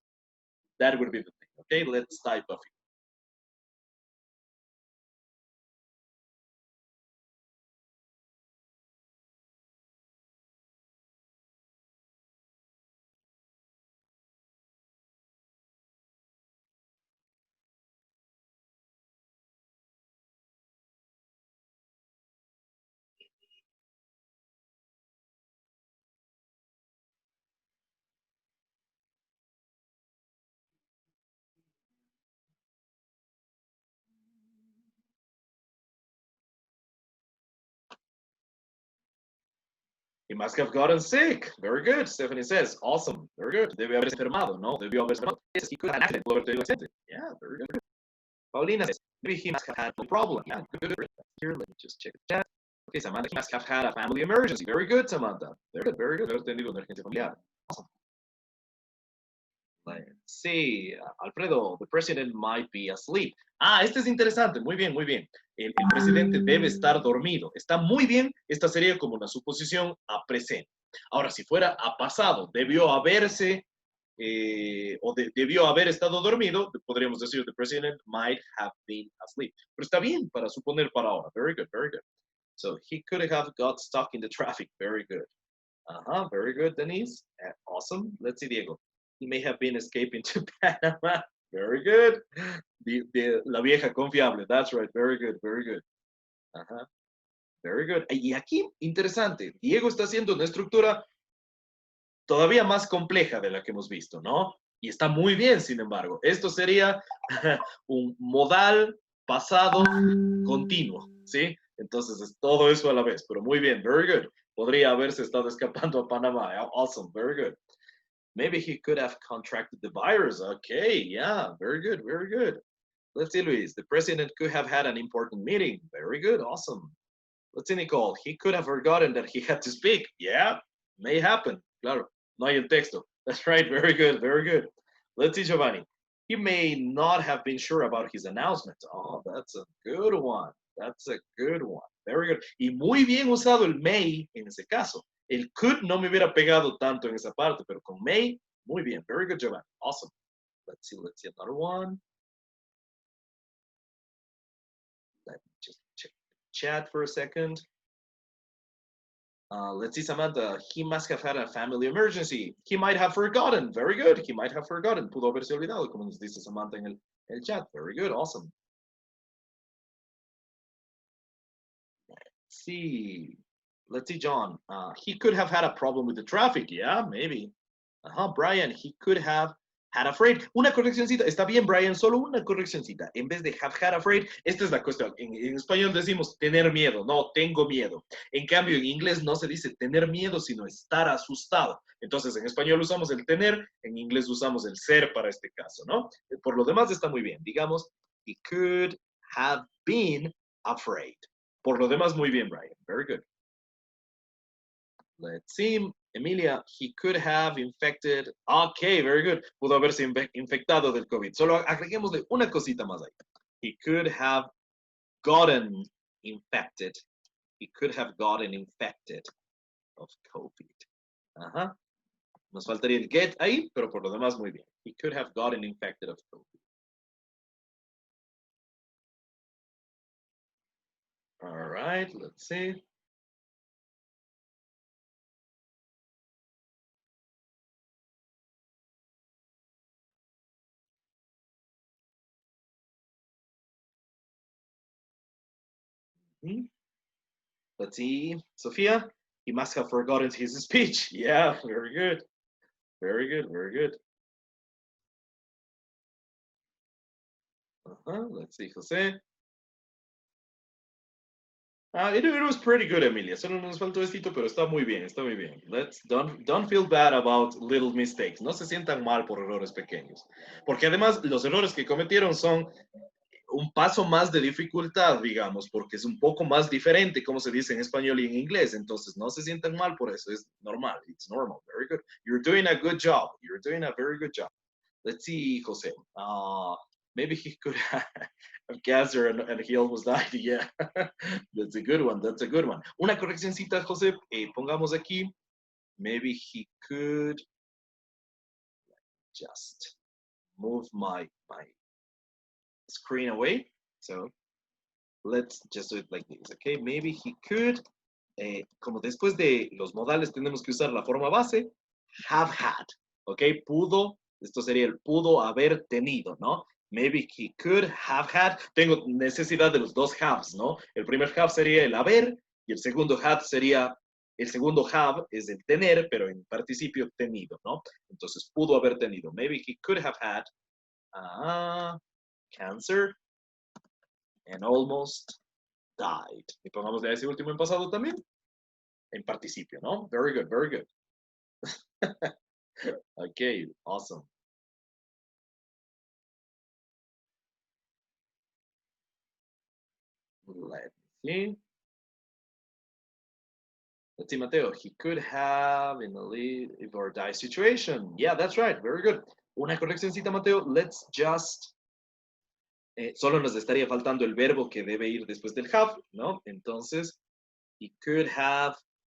That would be the thing, okay? Let's type a few. He must have gotten sick. Very good. Stephanie says, awesome. Very good. Debió haberse enfermado, ¿no? Debió haberse enfermado. Yes, he could have an accident. Pudo haber tenido un accidente. Yeah, very good. Paulina says, maybe he must have had a problem. Yeah, good. Here, let me just check the chat. Okay, Samantha, he must have had a family emergency. Very good, Samantha. Very good, very good. Haber tenido una emergencia familiar. Awesome. Let's see. Alfredo, the president might be asleep. Este es interesante. Muy bien, muy bien. El presidente debe estar dormido. Está muy bien. Esta sería como una suposición a presente. Ahora, si fuera a pasado, debió haberse debió haber estado dormido, podríamos decir, the president might have been asleep. Pero está bien para suponer para ahora. Very good, very good. So he could have got stuck in the traffic. Very good. Very good, Denise. Awesome. Let's see, Diego. He may have been escaping to Panama. Very good. La vieja confiable. That's right. Very good, very good. Very good. Y aquí, interesante. Diego está haciendo una estructura todavía más compleja de la que hemos visto, ¿no? Y está muy bien, sin embargo. Esto sería un modal pasado continuo, ¿sí? Entonces es todo eso a la vez, pero muy bien, very good. Podría haberse estado escapando a Panamá. Awesome, very good. Maybe he could have contracted the virus. Okay, yeah, very good, very good. Let's see, Luis. The president could have had an important meeting. Very good, awesome. Let's see, Nicole. He could have forgotten that he had to speak. Yeah, may happen. Claro, no hay el texto. That's right, very good, very good. Let's see, Giovanni. He may not have been sure about his announcement. Oh, that's a good one. That's a good one. Very good. Y muy bien usado el may en ese caso. El could no me hubiera pegado tanto en esa parte, pero con may, muy bien. Very good, Giovanni. Awesome. Let's see another one. Let me just check the chat for a second. Let's see, Samantha. He must have had a family emergency. He might have forgotten. Very good. He might have forgotten. Pudo haberse olvidado, como nos dice Samantha en el chat. Very good. Awesome. See. Let's see, John. He could have had a problem with the traffic. Yeah, maybe. Brian, he could have had afraid. Una correccioncita. Está bien, Brian, solo una correccioncita. En vez de have had afraid, esta es la cuestión. En español decimos tener miedo. No, tengo miedo. En cambio, en inglés no se dice tener miedo, sino estar asustado. Entonces, en español usamos el tener, en inglés usamos el ser para este caso, ¿no? Por lo demás está muy bien. Digamos, he could have been afraid. Por lo demás, muy bien, Brian. Very good. Let's see. Emilia, he could have infected. Okay, very good. Pudo haberse infectado del COVID. Solo agreguémosle una cosita más ahí. He could have gotten infected. He could have gotten infected of COVID. Nos faltaría el get ahí, pero por lo demás muy bien. He could have gotten infected of COVID. All right, let's see. Let's see, Sophia. He must have forgotten his speech. Yeah, very good. Very good, very good. Let's see, Jose. It was pretty good, Emilia. Solo nos faltó esto, pero está muy bien, está muy bien. Don't feel bad about little mistakes. No se sientan mal por errores pequeños. Porque además los errores que cometieron son un paso más de dificultad, digamos, porque es un poco más diferente como se dice en español y en inglés. Entonces no se sientan mal por eso, es normal. It's normal. Very good. You're doing a good job. You're doing a very good job. Let's see, Jose. Maybe he could have cancer and he almost died. Yeah, that's a good one. That's a good one. Una correccioncita, Jose. Pongamos aquí. Maybe he could just move my screen away. So let's just do it like this. Okay, maybe he could. Como después de los modales tenemos que usar la forma base, have had. Okay, pudo. Esto sería el pudo haber tenido, ¿no? Maybe he could have had. Tengo necesidad de los dos haves, ¿no? El primer have sería el haber y el segundo have sería, el segundo have es el tener, pero en participio tenido, ¿no? Entonces pudo haber tenido. Maybe he could have had cancer and almost died. Y pongámosle a ese último en pasado también. En participio, ¿no? Very good, very good. Okay, awesome. Let's see. Let's see, Mateo. He could have in a live or die situation. Yeah, that's right. Very good. Una correccióncita, Mateo. Let's just. Solo nos estaría faltando el verbo que debe ir después del have, ¿no? Entonces, he could have,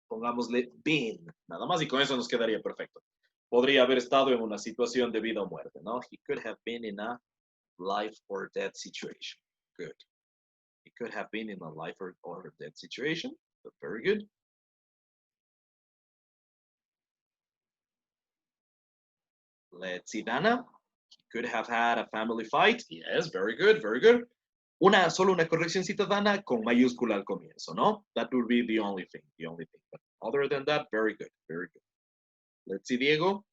pongámosle been. Nada más y con eso nos quedaría perfecto. Podría haber estado en una situación de vida o muerte, ¿no? He could have been in a life or death situation. Good. He could have been in a life or death situation. But very good. Let's see, Dana. He could have had a family fight. Yes, very good, very good. Solo una correccióncita, Dana, con mayúscula al comienzo, ¿no? That would be the only thing, But other than that, very good, very good. Let's see, Diego.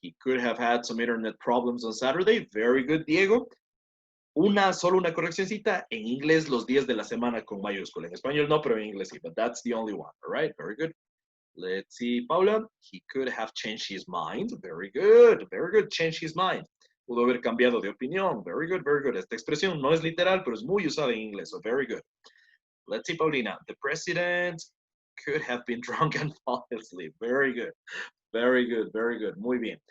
He could have had some internet problems on Saturday. Very good, Diego. Solo una correccióncita. En inglés, los días de la semana con mayúscula. En español no, pero en inglés sí. But that's the only one. All right, very good. Let's see, Paula. He could have changed his mind. Very good, very good. Change his mind. Pudo haber cambiado de opinión. Very good, very good. Esta expresión no es literal, pero es muy usada en inglés. So very good. Let's see, Paulina. The president could have been drunk and fall asleep. Very good. Very good, very good. Muy bien.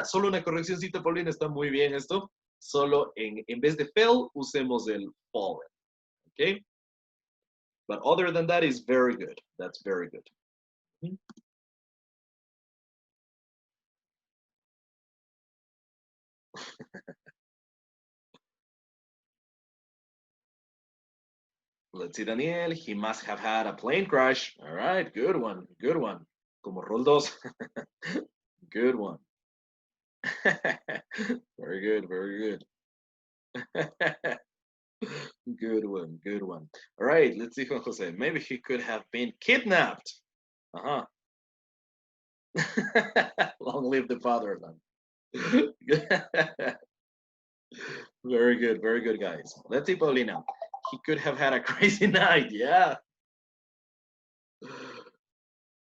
Solo una correccióncita, Paulina. Está muy bien esto. Solo en vez de fell, usemos el fallen. Okay? But other than that is very good. That's very good. Let's see, Daniel. He must have had a plane crash. All right, good one, good one. Como rol dos. Good one. Very good, very good. Good one, good one. All right, let's see, Juan Jose. Maybe he could have been kidnapped. Uh-huh. Long live the fatherland. Very good, guys. Let's see, Paulina. He could have had a crazy night. Yeah.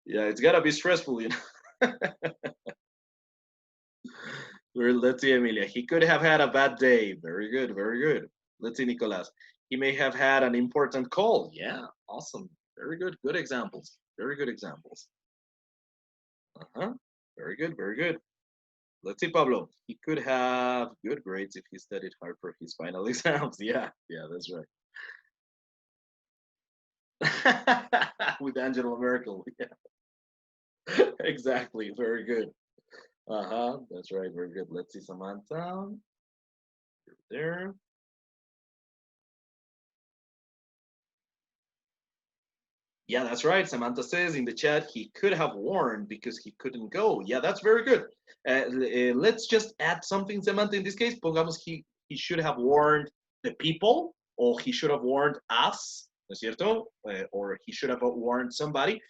Yeah, it's gotta be stressful, you know. Let's see, Emilia. He could have had a bad day. Very good, very good. Let's see, Nicolas. He may have had an important call. Yeah, awesome. Very good. Good examples. Very good examples. Uh-huh. Very good, very good. Let's see, Pablo. He could have good grades if he studied hard for his final exams. Yeah, that's right. With Angela Merkel. Yeah. Exactly. Very good. That's right. Very good. Let's see, Samantha. There. Yeah, that's right. Samantha says in the chat he could have warned because he couldn't go. Yeah, that's very good. Let's just add something, Samantha. In this case, pongamos he should have warned the people, or he should have warned us, ¿no es cierto? Or he should have warned somebody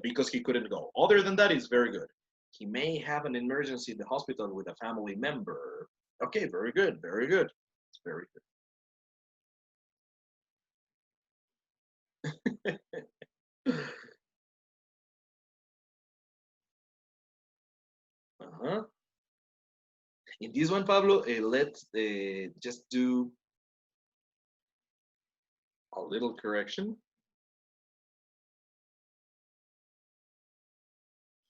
because he couldn't go. Other than that, it's very good. He may have an emergency in the hospital with a family member. Okay, very good, very good. It's very good. Uh-huh. In this one, Pablo, let's just do a little correction.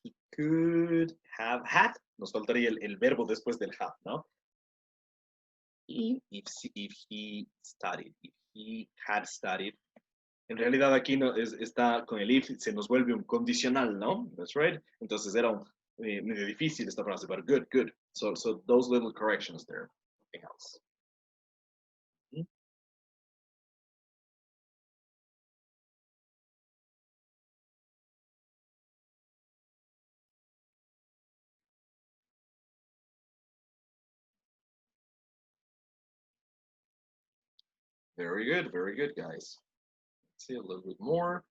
He could have had. Nos faltaría el verbo después del have, ¿no? If he studied, if he had studied. En realidad aquí no, está con el if, se nos vuelve un condicional, ¿no? That's right. Entonces era medio difícil esta frase, but good, good. So those little corrections there. Nothing else. Very good, guys. Let's see a little bit more.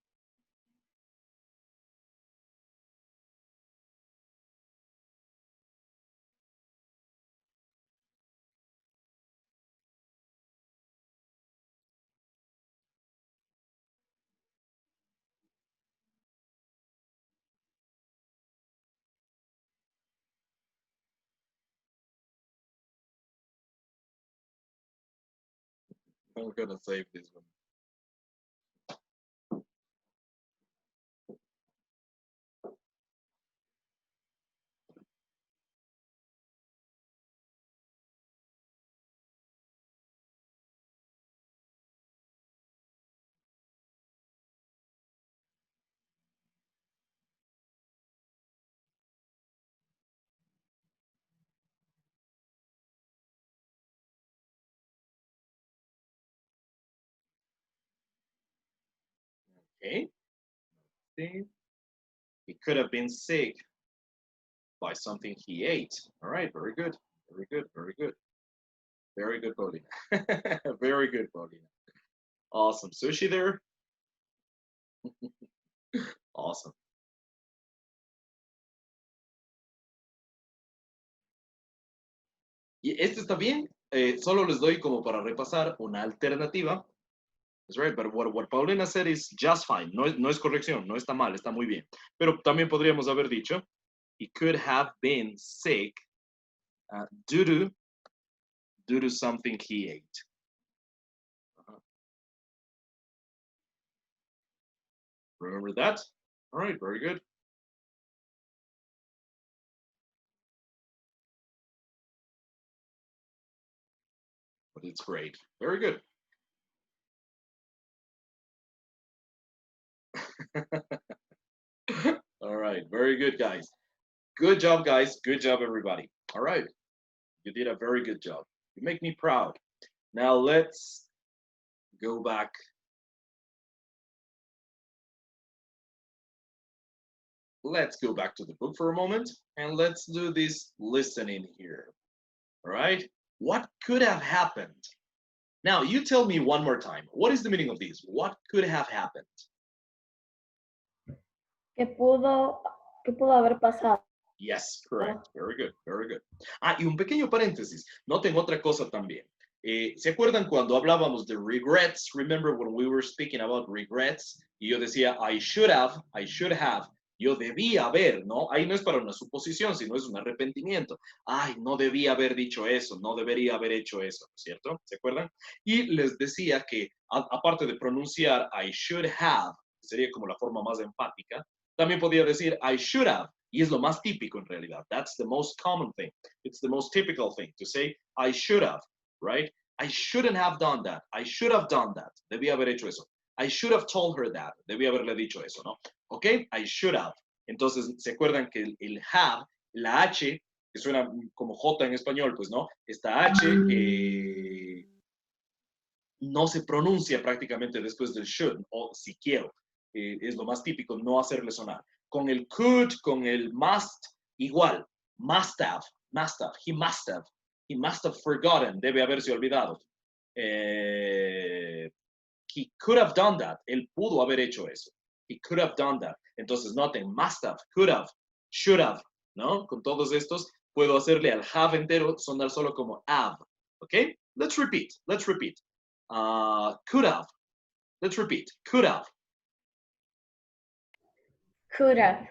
I'm gonna save this one. Okay. See? He could have been sick by something he ate. All right, very good. Very good, very good. Very good, Paulina. Very good, Paulina. Awesome. Sushi there? Awesome. Y este está bien. Solo les doy como para repasar una alternativa. That's right, but what Paulina said is just fine. No es corrección, no está mal, está muy bien. Pero también podríamos haber dicho, he could have been sick due to something he ate. Remember that? All right, very good. But it's great. Very good. All right, very good, guys. Good job, guys. Good job, everybody. All right, you did a very good job. You make me proud. Now let's go back. Let's go back to the book for a moment and let's do this listening here. All right, what could have happened? Now you tell me one more time. What is the meaning of this? What could have happened? ¿Qué pudo haber pasado? Yes, correct. Very good, very good. Ah, y un pequeño paréntesis. Noten otra cosa también. ¿Se acuerdan cuando hablábamos de regrets? Remember when we were speaking about regrets? Y yo decía, I should have, yo debía haber, ¿no? Ahí no es para una suposición, sino es un arrepentimiento. Ay, no debía haber dicho eso, no debería haber hecho eso, ¿cierto? ¿Se acuerdan? Y les decía que, aparte de pronunciar I should have, que sería como la forma más enfática, también podía decir I should have, y es lo más típico en realidad. That's the most common thing. It's the most typical thing to say I should have, right? I shouldn't have done that. I should have done that. Debía haber hecho eso. I should have told her that. Debía haberle dicho eso, ¿no? ¿Ok? I should have. Entonces, ¿se acuerdan que el have, la H, que suena como J en español, pues, ¿no? Esta H no se pronuncia prácticamente después del should, o si quiero. es lo más típico, no hacerle sonar. Con el could, con el must, igual. Must have, he must have forgotten, debe haberse olvidado. He could have done that, él pudo haber hecho eso. He could have done that. Entonces noten, must have, could have, should have, ¿no? Con todos estos, puedo hacerle al have entero sonar solo como have, ¿ok? Let's repeat. Could have. Let's repeat. Could have. Could have.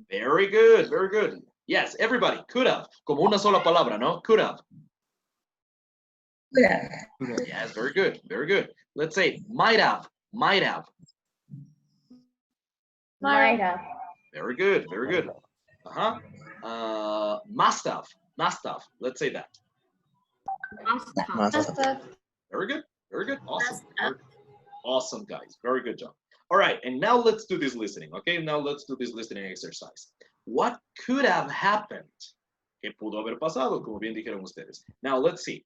Very good. Yes, everybody, could have. Como una sola palabra, ¿no? Could have. Yes, very good. Let's say might have. Might have. Very good. Must have. Let's say that. Must have. Very good. Awesome, guys. Very good job. All right, and now let's do this listening, okay? Now let's do this listening exercise. What could have happened? ¿Qué pudo haber pasado? Como bien dijeron ustedes. Now let's see.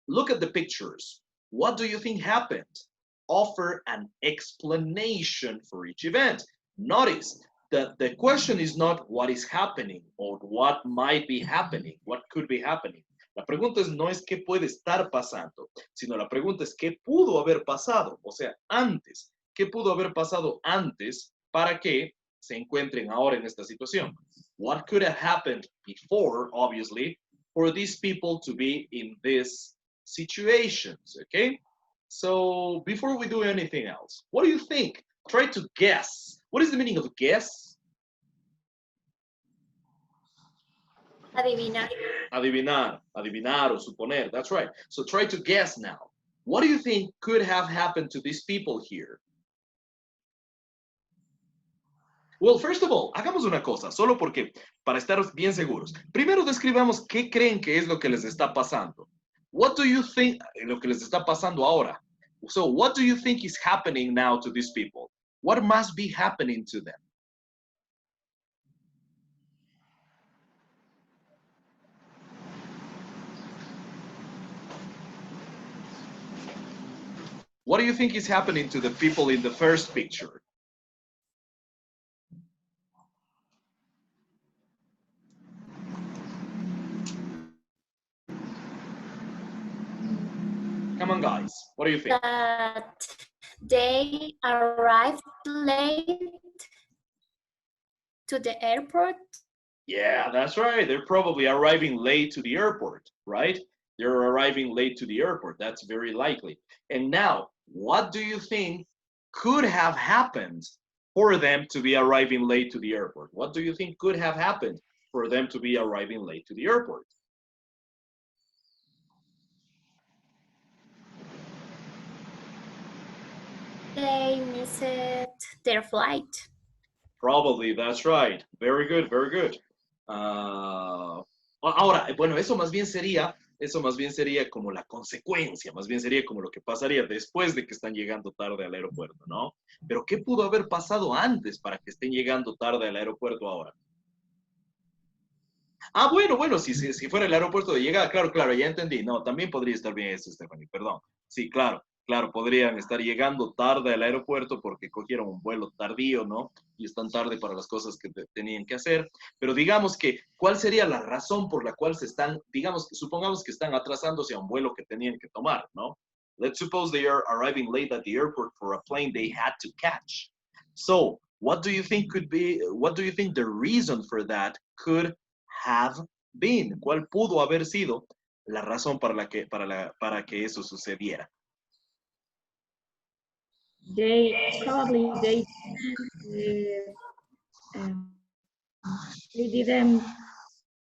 Look at the pictures. What do you think happened? Offer an explanation for each event. Notice that the question is not what is happening or what might be happening, what could be happening. La pregunta no es qué puede estar pasando, sino la pregunta es qué pudo haber pasado, o sea, antes. ¿Qué pudo haber pasado antes para que se encuentren ahora en esta situación? What could have happened before, obviously, for these people to be in these situations, okay? So before we do anything else, what do you think? Try to guess. What is the meaning of guess? Adivinar. Adivinar o suponer, that's right. So try to guess now. What do you think could have happened to these people here? Well, first of all, hagamos una cosa, solo porque, para estar bien seguros. Primero describamos qué creen que es lo que les está pasando. What do you think, lo que les está pasando ahora? So, what do you think is happening now to these people? What must be happening to them? What do you think is happening to the people in the first picture? Come on, guys. What do you think? That they arrived late to the airport. Yeah, that's right. They're probably arriving late to the airport, right? They're arriving late to the airport. That's very likely. And now, what do you think could have happened for them to be arriving late to the airport? What do you think could have happened for them to be arriving late to the airport? They missed their flight. Probably, that's right. Very good. Ahora, bueno, eso más bien sería como la consecuencia, más bien sería como lo que pasaría después de que están llegando tarde al aeropuerto, ¿no? Pero ¿qué pudo haber pasado antes para que estén llegando tarde al aeropuerto ahora? Ah, bueno, si fuera el aeropuerto de llegada, claro, ya entendí. No, también podría estar bien eso, Stephanie, perdón. Sí, claro, podrían estar llegando tarde al aeropuerto porque cogieron un vuelo tardío, ¿no? Y están tarde para las cosas que tenían que hacer. Pero digamos que, ¿cuál sería la razón por la cual supongamos que están atrasándose a un vuelo que tenían que tomar, ¿no? Let's suppose they are arriving late at the airport for a plane they had to catch. So, what do you think the reason for that could have been? ¿Cuál pudo haber sido la razón para que eso sucediera? They didn't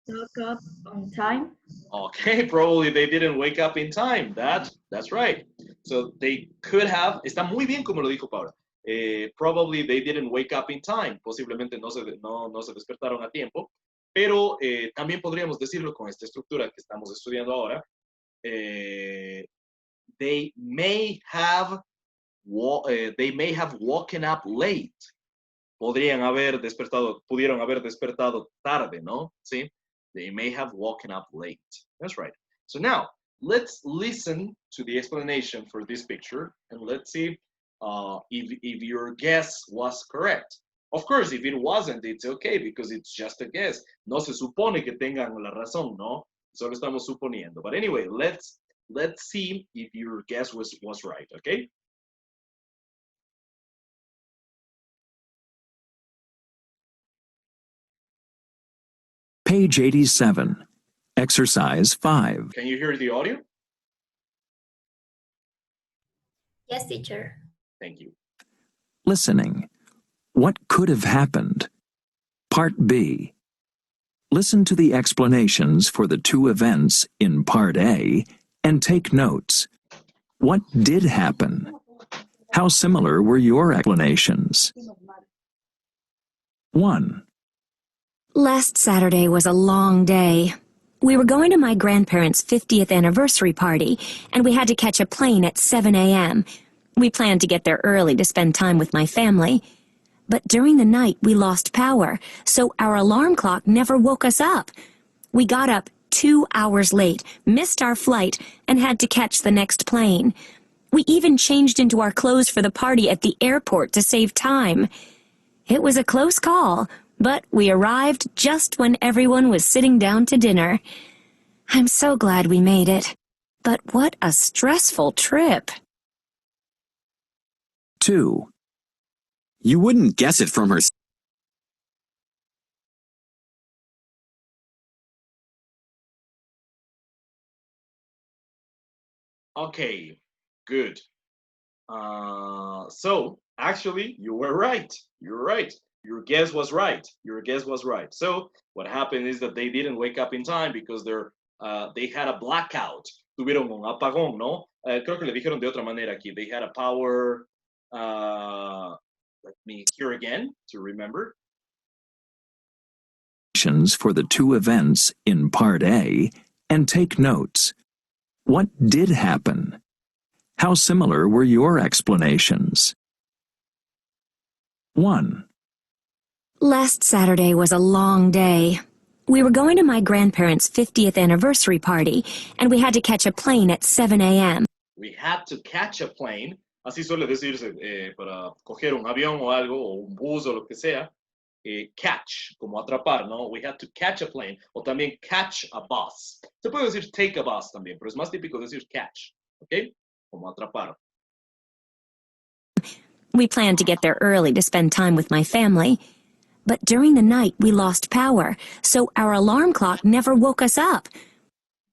wake up on time. Okay, probably they didn't wake up in time. That's right. So they could have, está muy bien como lo dijo Paula. Probably they didn't wake up in time. Posiblemente no se despertaron a tiempo. Pero también podríamos decirlo con esta estructura que estamos estudiando ahora. They may have woken up late. Pudieron haber despertado tarde, ¿no? ¿Sí? They may have woken up late. That's right. So now, let's listen to the explanation for this picture and let's see if your guess was correct. Of course, if it wasn't, it's okay because it's just a guess. No se supone que tengan la razón, ¿no? Solo estamos suponiendo. But anyway, let's see if your guess was right, okay? Page 87, Exercise 5. Can you hear the audio? Yes, teacher. Thank you. Listening. What could have happened? Part B. Listen to the explanations for the two events in Part A and take notes. What did happen? How similar were your explanations? 1. Last Saturday was a long day. We were going to my grandparents' 50th anniversary party, and we had to catch a plane at 7 a.m. We planned to get there early to spend time with my family. But during the night, we lost power, so our alarm clock never woke us up. We got up 2 hours late, missed our flight, and had to catch the next plane. We even changed into our clothes for the party at the airport to save time. It was a close call, but we arrived just when everyone was sitting down to dinner. I'm so glad we made it. But what a stressful trip. 2. You wouldn't guess it from her. Okay, good. So actually, you were right. You're right. Your guess was right. Your guess was right. So what happened is that they didn't wake up in time because they had a blackout. Tuvieron un apagón, ¿no? Creo que le dijeron de otra manera aquí. They had a power. Let me hear again to remember. For the two events in Part A and take notes. What did happen? How similar were your explanations? 1. Last Saturday was a long day. We were going to my grandparents' 50th anniversary party, and we had to catch a plane at 7 a.m. We had to catch a plane. Así suele decirse para coger un avión o algo, o un bus o lo que sea. Catch, como atrapar, ¿no? We had to catch a plane, o también catch a bus. Se puede decir take a bus también, pero es más típico decir catch, ¿ok? Como atrapar. We planned to get there early to spend time with my family. But during the night, we lost power, so our alarm clock never woke us up.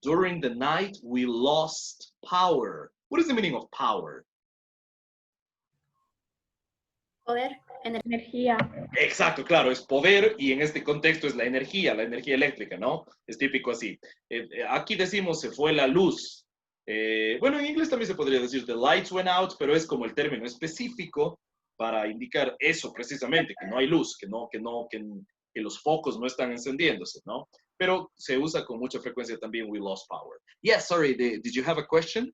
During the night, we lost power. What is the meaning of power? Poder, Energía. Exacto, claro, es poder y en este contexto es la energía eléctrica, ¿no? Es típico así. Aquí decimos se fue la luz. Bueno, en inglés también se podría decir the lights went out, pero es como el término específico para indicar eso precisamente, que no hay luz, que los focos no están encendiéndose, ¿no? Pero se usa con mucha frecuencia también we lost power. Yes, sorry, did you have a question?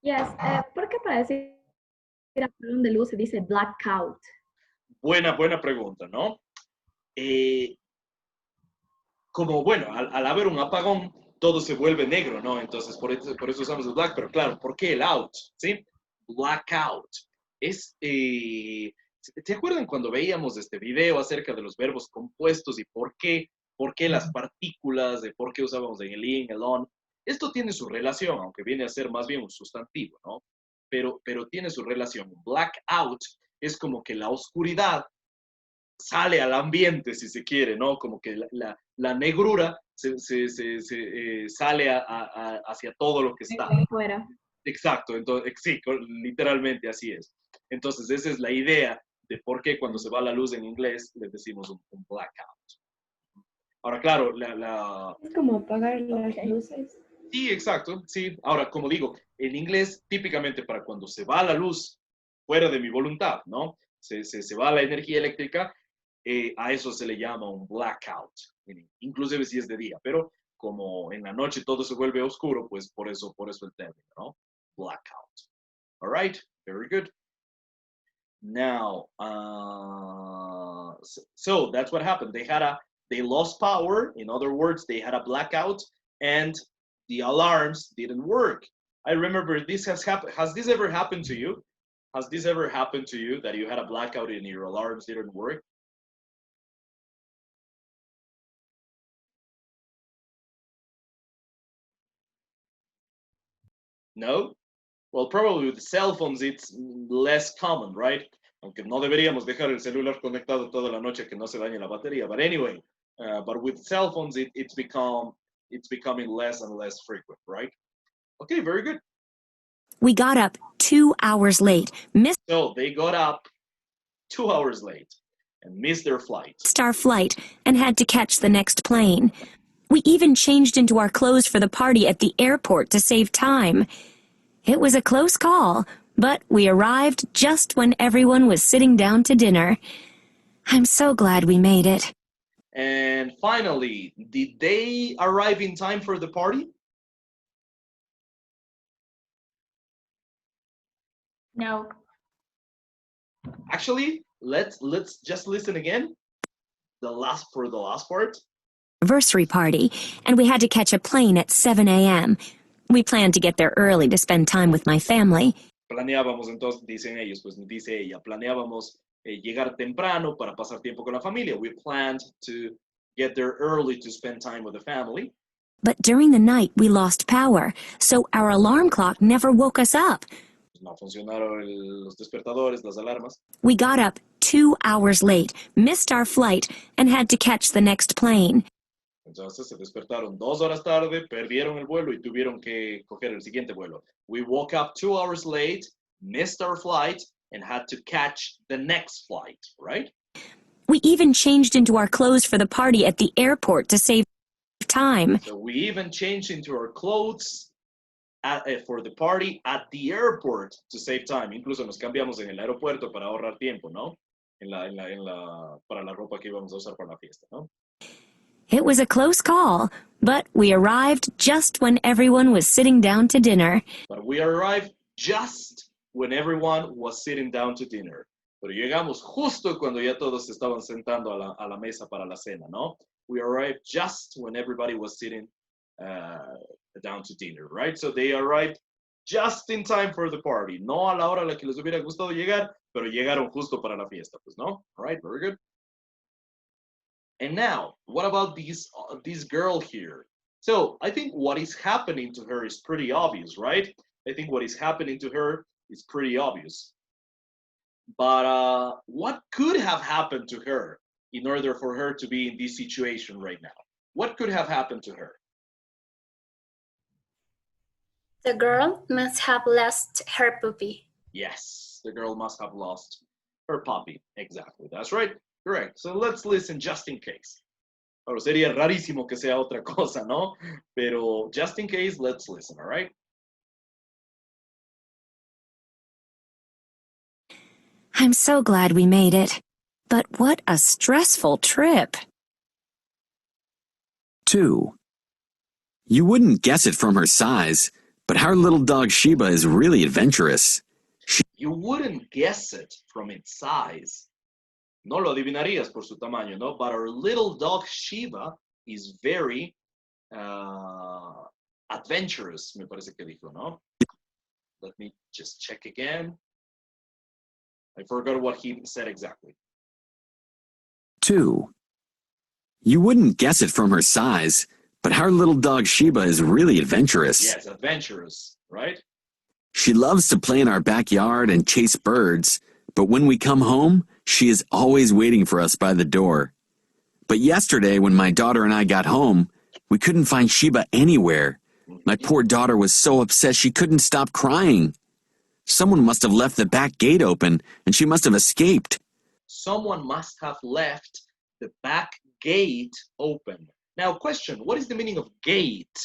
Yes, ¿por qué para decir apagón de luz se dice blackout? Buena pregunta, ¿no? Como, bueno, al haber un apagón, todo se vuelve negro, ¿no? Entonces, por eso usamos el black, pero claro, ¿por qué el out? ¿Sí? Blackout. ¿Te acuerdan cuando veíamos este video acerca de los verbos compuestos y por qué las partículas, de por qué usábamos en el in, el on? Esto tiene su relación, aunque viene a ser más bien un sustantivo, ¿no? Pero tiene su relación. Blackout es como que la oscuridad sale al ambiente, si se quiere, ¿no? Como que la negrura sale hacia todo lo que está. Fuera. Exacto, entonces, sí, literalmente así es. Entonces, esa es la idea de por qué cuando se va la luz en inglés le decimos un blackout. Ahora, claro, Es como apagar las luces. Sí, exacto, sí. Ahora, como digo, en inglés, típicamente para cuando se va la luz fuera de mi voluntad, ¿no? Se va la energía eléctrica, a eso se le llama un blackout, inclusive si es de día, pero como en la noche todo se vuelve oscuro, pues por eso el término, ¿no? Blackout. All right, very good. Now, so that's what happened. They lost power. In other words, they had a blackout and the alarms didn't work. I remember this has happened. Has this ever happened to you? Has this ever happened to you that you had a blackout and your alarms didn't work? No? Well, probably with cell phones it's less common, right? Aunque no deberíamos dejar el celular conectado toda la noche que no se dañe la batería. But anyway, but with cell phones it's becoming less and less frequent, right? Okay, very good. We got up 2 hours late, So they got up 2 hours late and missed their flight. missed our flight, and had to catch the next plane. We even changed into our clothes for the party at the airport to save time. It was a close call, but we arrived just when everyone was sitting down to dinner. I'm so glad we made it. And finally, did they arrive in time for the party? No. Actually, let's just listen again. The last part. Anniversary party, and we had to catch a plane at 7 a.m. We planned to get there early to spend time with my family. Planeábamos entonces, dicen ellos, pues dice ella, planeábamos llegar temprano para pasar tiempo con la familia. We planned to get there early to spend time with the family. But during the night, we lost power, so our alarm clock never woke us up. No funcionaron los despertadores, las alarmas. We got up 2 hours late, missed our flight, and had to catch the next plane. Entonces se despertaron 2 horas tarde, perdieron el vuelo y tuvieron que coger el siguiente vuelo. We woke up 2 hours late, missed our flight, and had to catch the next flight, right? We even changed into our clothes for the party at the airport to save time. So we even changed into our clothes for the party at the airport to save time. Incluso nos cambiamos en el aeropuerto para ahorrar tiempo, ¿no? Para la ropa que íbamos a usar para la fiesta, ¿no? It was a close call, but we arrived just when everyone was sitting down to dinner. But we arrived just when everyone was sitting down to dinner. Pero llegamos justo cuando ya todos se estaban sentando a la mesa para la cena, ¿no? We arrived just when everybody was sitting down to dinner, right? So they arrived just in time for the party. No a la hora a la que les hubiera gustado llegar, pero llegaron justo para la fiesta, pues, ¿no? All right, very good. And now, what about this girl here? So I think what is happening to her is pretty obvious, right? I think what is happening to her is pretty obvious. But what could have happened to her in order for her to be in this situation right now? What could have happened to her? The girl must have lost her puppy. Yes, the girl must have lost her puppy. Exactly, that's right. Correct. So let's listen just in case. Ahora sería rarísimo que sea otra cosa, ¿no? Pero just in case, let's listen, all right? I'm so glad we made it. But what a stressful trip. 2. You wouldn't guess it from her size, but our little dog Sheba is really adventurous. You wouldn't guess it from its size. No lo adivinarías por su tamaño, ¿no? But our little dog Sheba is very adventurous, me parece que dijo, ¿no? Let me just check again. I forgot what he said exactly. 2. You wouldn't guess it from her size, but our little dog Sheba is really adventurous. Yes, adventurous, right? She loves to play in our backyard and chase birds, but when we come home, she is always waiting for us by the door. But yesterday, when my daughter and I got home, we couldn't find Sheba anywhere. My poor daughter was so upset she couldn't stop crying. Someone must have left the back gate open, and she must have escaped. Someone must have left the back gate open. Now, question, what is the meaning of gate?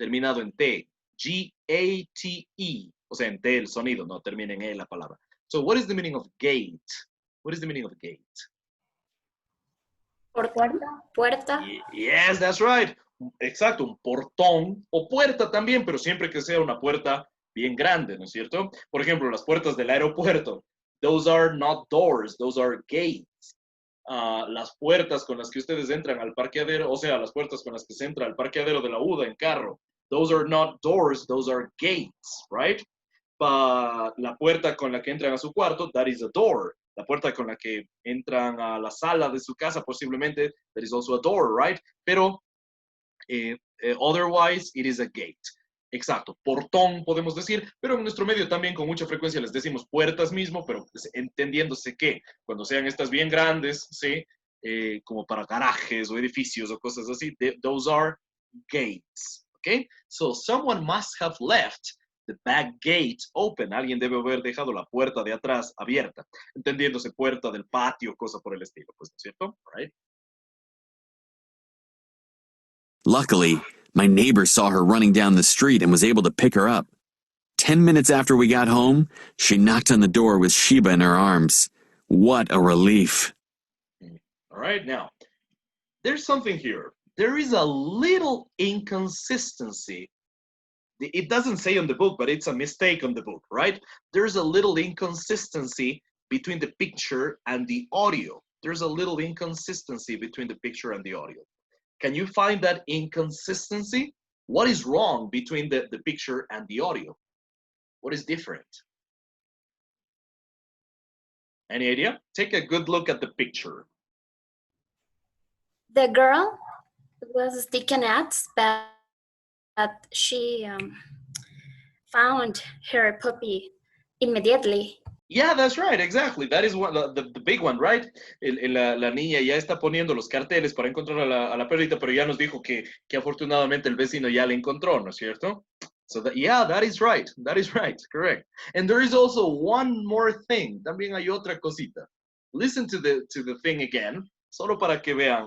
Terminado en T. G-A-T-E. O sea, en T el sonido, no termina en E la palabra. So what is the meaning of gate? What is the meaning of gate? Puerta. Yes, that's right. Exacto, un portón o puerta también, pero siempre que sea una puerta bien grande, ¿no es cierto? Por ejemplo, las puertas del aeropuerto. Those are not doors, those are gates. Las puertas con las que ustedes entran al parqueadero, o sea, las puertas con las que se entra al parqueadero de la UDA en carro. Those are not doors, those are gates, right? La puerta con la que entran a su cuarto, that is a door. La puerta con la que entran a la sala de su casa, posiblemente, that is also a door, right? Pero otherwise, it is a gate. Exacto, portón podemos decir, pero en nuestro medio también con mucha frecuencia les decimos puertas mismo, pero entendiéndose que cuando sean estas bien grandes, ¿sí? Como para garajes o edificios o cosas así, those are gates, okay? So someone must have left the back gate open. Alguien debe haber dejado la puerta de atrás abierta, entendiéndose puerta del patio, cosa por el estilo, pues, ¿no es cierto? Right? Luckily, my neighbor saw her running down the street and was able to pick her up. 10 minutes after we got home, she knocked on the door with Sheba in her arms. What a relief. All right, now, there's something here. There is a little inconsistency. It doesn't say on the book, but it's a mistake on the book, right? There's a little inconsistency between the picture and the audio. There's a little inconsistency between the picture and the audio. Can you find that inconsistency? What is wrong between the picture and the audio? What is different? Any idea? Take a good look at the picture. The girl was sticking ads, but she found her puppy immediately. Yeah, that's right, exactly. That is one, the big one, right? La niña ya está poniendo los carteles para encontrar a la perrita, pero ya nos dijo que afortunadamente el vecino ya la encontró, ¿no es cierto? So yeah, that is right. That is right, correct. And there is also one more thing. También hay otra cosita. Listen to the thing again, solo para que vean,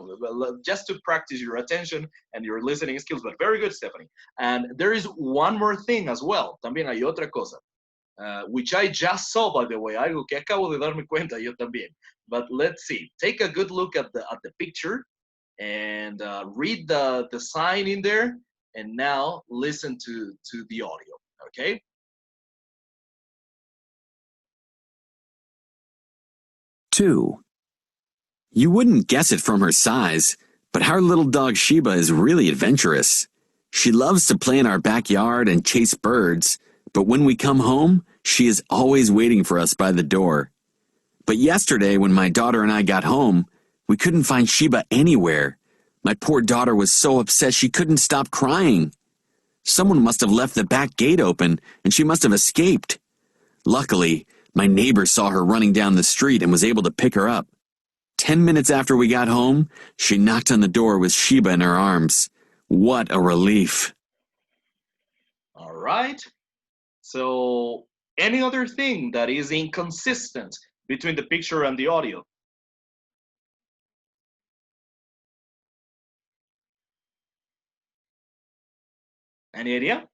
just to practice your attention and your listening skills. But very good, Stephanie. And there is one more thing as well. También hay otra cosa. Which I just saw, by the way, algo que acabo de darme cuenta yo también. But let's see. Take a good look at the picture and read the sign in there, and now listen to the audio, okay? Two. You wouldn't guess it from her size, but our little dog Sheba is really adventurous. She loves to play in our backyard and chase birds, but when we come home, she is always waiting for us by the door. But yesterday, when my daughter and I got home, we couldn't find Sheba anywhere. My poor daughter was so upset she couldn't stop crying. Someone must have left the back gate open, and she must have escaped. Luckily, my neighbor saw her running down the street and was able to pick her up. 10 minutes after we got home, she knocked on the door with Sheba in her arms. What a relief. All right. So, any other thing that is inconsistent between the picture and the audio? Any idea?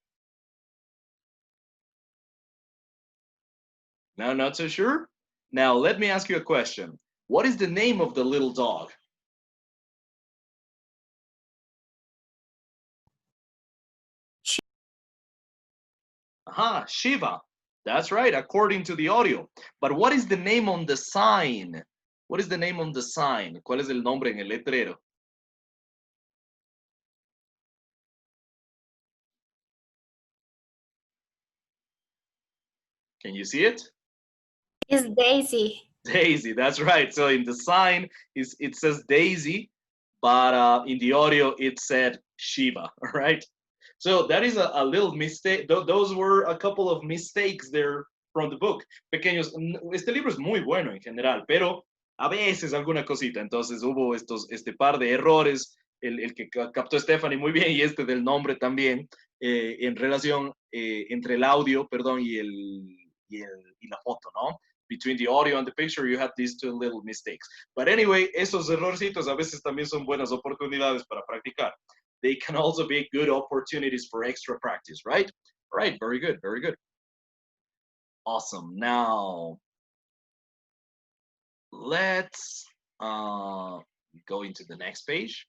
No, not so sure? Now, let me ask you a question. What is the name of the little dog? Aha, Shiva. That's right, according to the audio. But what is the name on the sign? What is the name on the sign? ¿Cuál es el nombre en el letrero? Can you see it? It's Daisy. Daisy, that's right. So in the sign, it says Daisy, but in the audio, it said Shiva, all right? So that is a little mistake. Those were a couple of mistakes there from the book. Pequeños, este libro es muy bueno en general, pero a veces alguna cosita. Entonces hubo este par de errores, el que captó Stephanie muy bien y este del nombre también, en relación entre el audio, perdón, y la foto, ¿no? Between the audio and the picture, you had these two little mistakes. But anyway, esos errorcitos a veces también son buenas oportunidades para practicar. They can also be good opportunities for extra practice, right? All right, very good, very good. Awesome. Now, let's go into the next page.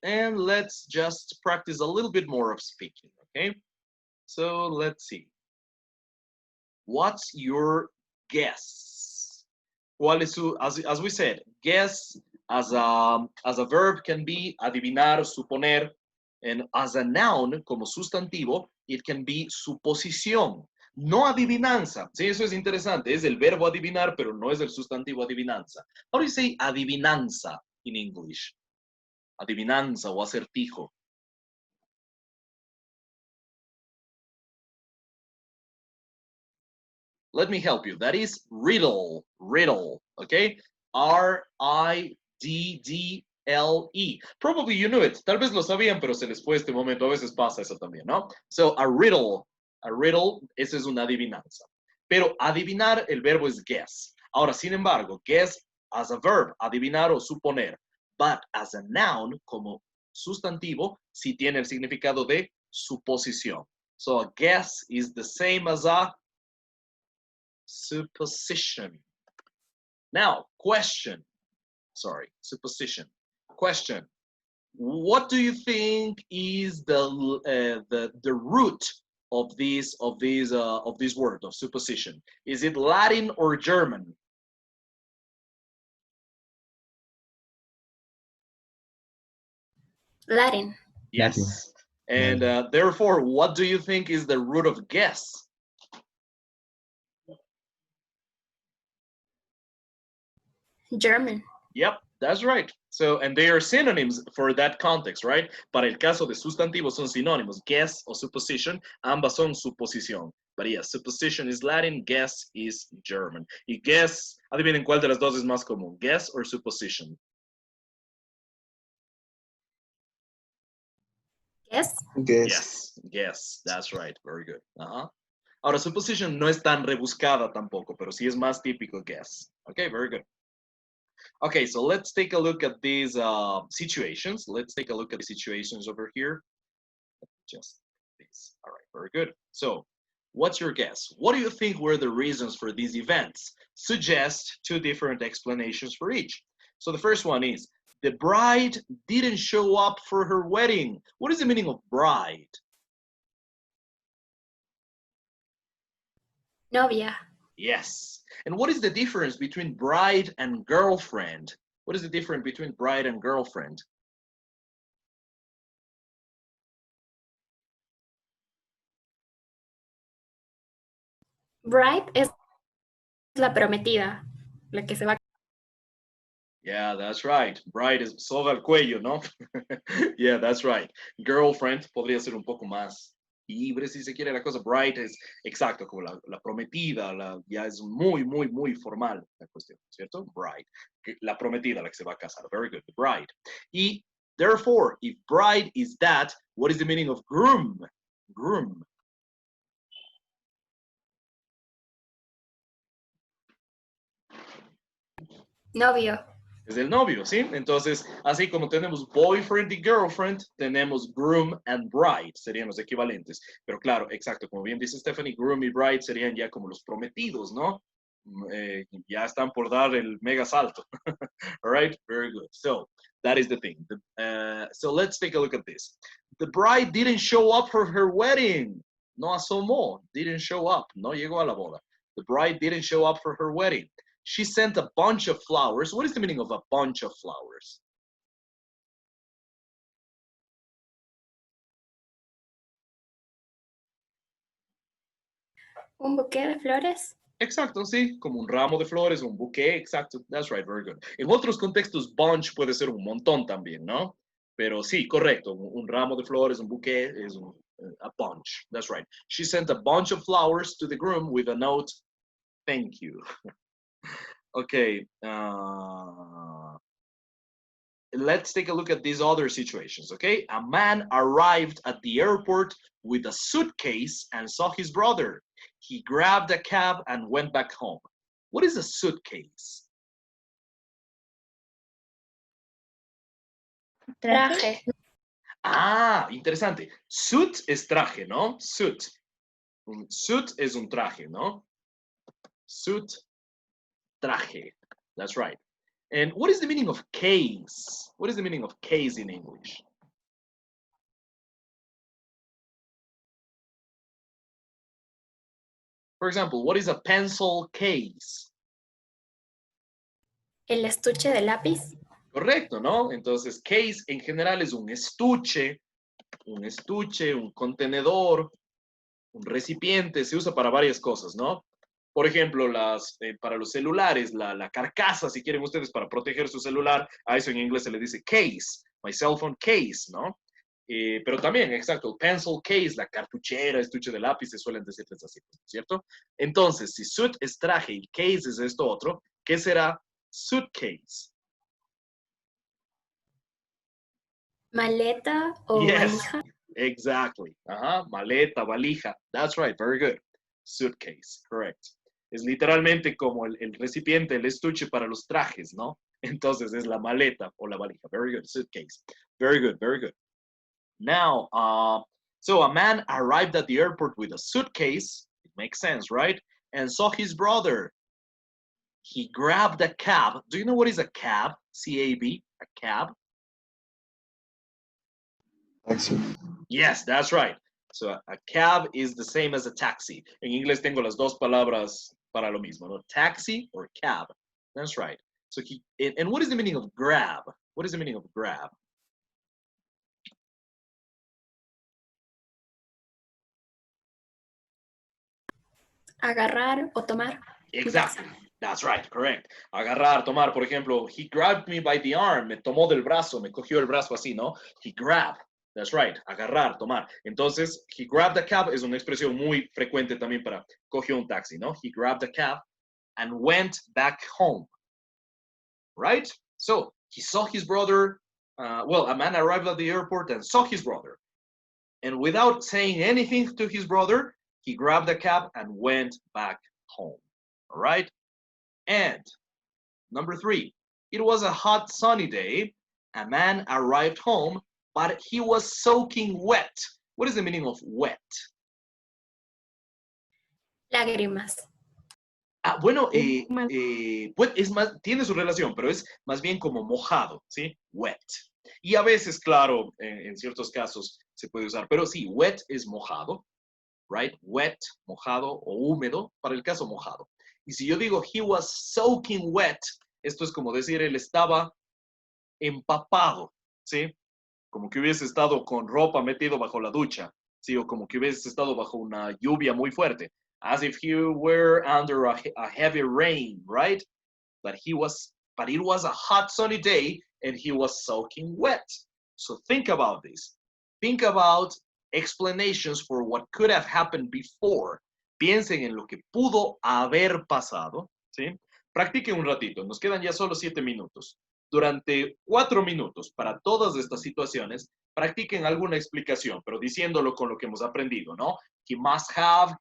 And let's just practice a little bit more of speaking, okay? So let's see. What's your guess? ¿Cuál es su, as we said, guess as a verb can be adivinar, suponer, and as a noun, como sustantivo, it can be suposición. No adivinanza. Sí, eso es interesante. Es el verbo adivinar, pero no es el sustantivo adivinanza. How do you say adivinanza in English? Adivinanza o acertijo. Let me help you. That is riddle. Riddle. Okay? R-I-D-D-L-E. Probably you knew it. Tal vez lo sabían, pero se les fue este momento. A veces pasa eso también, ¿no? So, a riddle. A riddle, esa es una adivinanza. Pero adivinar, el verbo es guess. Ahora, sin embargo, guess as a verb, adivinar o suponer. But as a noun, como sustantivo, sí tiene el significado de suposición. So, a guess is the same as a supposition. Now, question. Sorry, supposition. Question. What do you think is the root of this word of supposition? Is it Latin or German? Latin. Yes. And therefore, what do you think is the root of guess? German. Yep, that's right. So, and they are synonyms for that context, right? Para el caso de sustantivos son sinónimos, guess o supposition, ambas son suposición. But yes, supposition is Latin, guess is German. Y guess, adivinen cuál de las dos es más común, guess or supposition. Guess. Yes, that's right. Very good. Ahora, supposition no es tan rebuscada tampoco, pero sí es más típico guess. Okay, very good. Okay, so let's take a look at these situations. Let's take a look at the situations over here. Just this. All right, very good. So, what's your guess? What do you think were the reasons for these events? Suggest two different explanations for each. So the first one is, the bride didn't show up for her wedding. What is the meaning of bride? Novia. Yes. And what is the difference between bride and girlfriend? What is the difference between bride and girlfriend? Bride es la prometida, la que se va. Yeah, that's right. Bride is soga al cuello, ¿no? Yeah, that's right. Girlfriend podría ser un poco más libre si se quiere la cosa. Bride es exacto, como la prometida, ya es muy, muy, muy formal la cuestión, ¿cierto? Bride. La prometida, la que se va a casar. Very good. The bride. Y therefore, if bride is that, what is the meaning of groom? Groom. Novio. Es el novio, ¿sí? Entonces, así como tenemos boyfriend y girlfriend, tenemos groom and bride, serían los equivalentes. Pero claro, exacto, como bien dice Stephanie, groom y bride serían ya como los prometidos, ¿no? Ya están por dar el mega salto. All right, very good. So, that is the thing. So, let's take a look at this. The bride didn't show up for her wedding. No asomó, didn't show up, no llegó a la boda. The bride didn't show up for her wedding. She sent a bunch of flowers. What is the meaning of a bunch of flowers? Un buqué de flores. Exacto, sí, como un ramo de flores, un buqué, exacto. That's right, very good. En otros contextos, bunch puede ser un montón también, ¿no? Pero sí, correcto, un ramo de flores, un buqué es a bunch. That's right. She sent a bunch of flowers to the groom with a note, thank you. Okay. Let's take a look at these other situations, okay? A man arrived at the airport with a suitcase and saw his brother. He grabbed a cab and went back home. What is a suitcase? Traje. Ah, interesante. Suit es traje, ¿no? Suit. Suit es un traje, ¿no? Suit, traje. That's right. And what is the meaning of case? What is the meaning of case in English? For example, what is a pencil case? El estuche de lápiz. Correcto, ¿no? Entonces, case en general es un estuche, un contenedor, un recipiente, se usa para varias cosas, ¿no? Por ejemplo, para los celulares, la carcasa, si quieren ustedes, para proteger su celular, a eso en inglés se le dice case, my cell phone case, ¿no? Pero también, exacto, el pencil case, la cartuchera, estuche de lápiz, se suelen decirles así, ¿cierto? Entonces, si suit es traje y case es esto otro, ¿qué será suitcase? Maleta o Yes, valija. exactly. Maleta, valija. That's right, very good. Suitcase, correct. Es literalmente como el recipiente, el estuche para los trajes, ¿no? Entonces es la maleta o la valija. Very good, suitcase. Very good, very good. Now, so a man arrived at the airport with a suitcase. It makes sense, right? And saw his brother. He grabbed a cab. Do you know what is a cab? C-A-B, a cab? Taxi. Yes, that's right. So a cab is the same as a taxi. En inglés tengo las dos palabras para lo mismo, ¿no? Taxi or cab. That's right. So and what is the meaning of grab? What is the meaning of grab? Agarrar o tomar. Exactly. That's right, correct. Agarrar, tomar, por ejemplo, he grabbed me by the arm, me tomó del brazo, me cogió el brazo así, ¿no? He grabbed. That's right, agarrar, tomar. Entonces, he grabbed a cab es una expresión muy frecuente también para cogió un taxi, ¿no? He grabbed a cab and went back home. Right? So, he saw his brother. A man arrived at the airport and saw his brother. And without saying anything to his brother, he grabbed a cab and went back home. All right? And number 3, it was a hot sunny day. A man arrived home, but he was soaking wet. What is the meaning of wet? Lágrimas. Bueno, pues es más, tiene su relación, pero es más bien como mojado, ¿sí? Wet. Y a veces, claro, en ciertos casos se puede usar, pero sí, wet es mojado, right? Wet, mojado o húmedo, para el caso mojado. Y si yo digo he was soaking wet, esto es como decir él estaba empapado, ¿sí? Como que hubiese estado con ropa metido bajo la ducha, ¿sí? O como que hubiese estado bajo una lluvia muy fuerte. As if he were under a heavy rain, right? But it was a hot sunny day and he was soaking wet. So think about this. Think about explanations for what could have happened before. Piensen en lo que pudo haber pasado, ¿sí? Practiquen un ratito, nos quedan ya solo 7 minutos. Durante 4 minutos, para todas estas situaciones, practiquen alguna explicación, pero diciéndolo con lo que hemos aprendido, ¿no? He must have,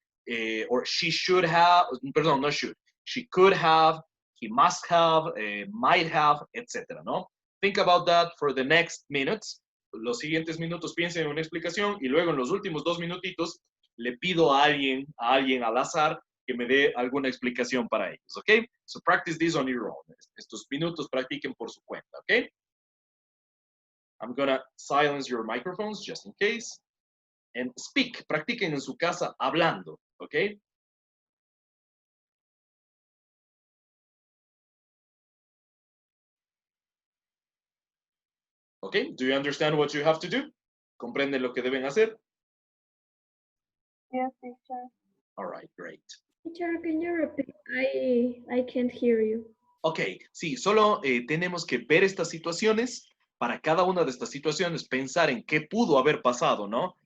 or she should have, perdón, no should, she could have, he must have, might have, etc., ¿no? Think about that for the next minutes. Los siguientes minutos piensen en una explicación y luego en los últimos 2 minutitos le pido a alguien al azar que me dé alguna explicación para ellos, ¿ok? So practice this on your own. Estos minutos practiquen por su cuenta, ¿ok? I'm gonna silence your microphones just in case. And speak, practiquen en su casa hablando, ¿ok? Okay, do you understand what you have to do? ¿Comprenden lo que deben hacer? Yes, teacher. All right, great. Teacher, can you repeat? I can't hear you. Ok, sí, solo tenemos que ver estas situaciones. Para cada una de estas situaciones, pensar en qué pudo haber pasado, ¿no?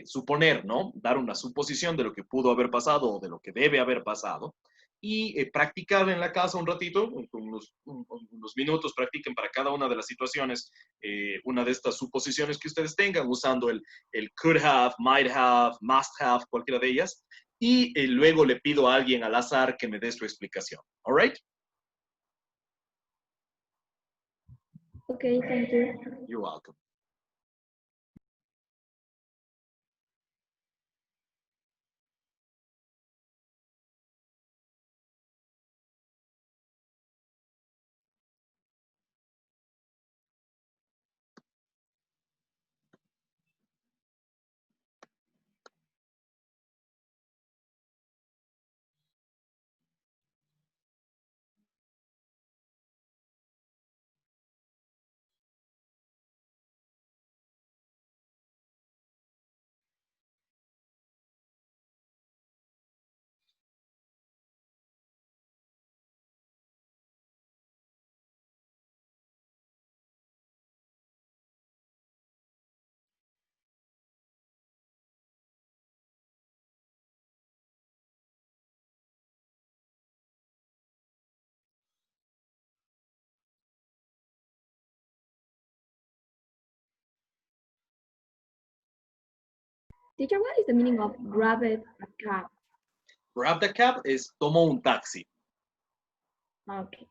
Suponer, ¿no? Dar una suposición de lo que pudo haber pasado o de lo que debe haber pasado. Y practicar en la casa un ratito, unos minutos, practiquen para cada una de las situaciones una de estas suposiciones que ustedes tengan, usando el could have, might have, must have, cualquiera de ellas. Y luego le pido a alguien al azar que me dé su explicación. All right? Okay, thank you. You're welcome. Teacher, what is the meaning of grab it a cab? Grab the cab is tomó un taxi. Okay.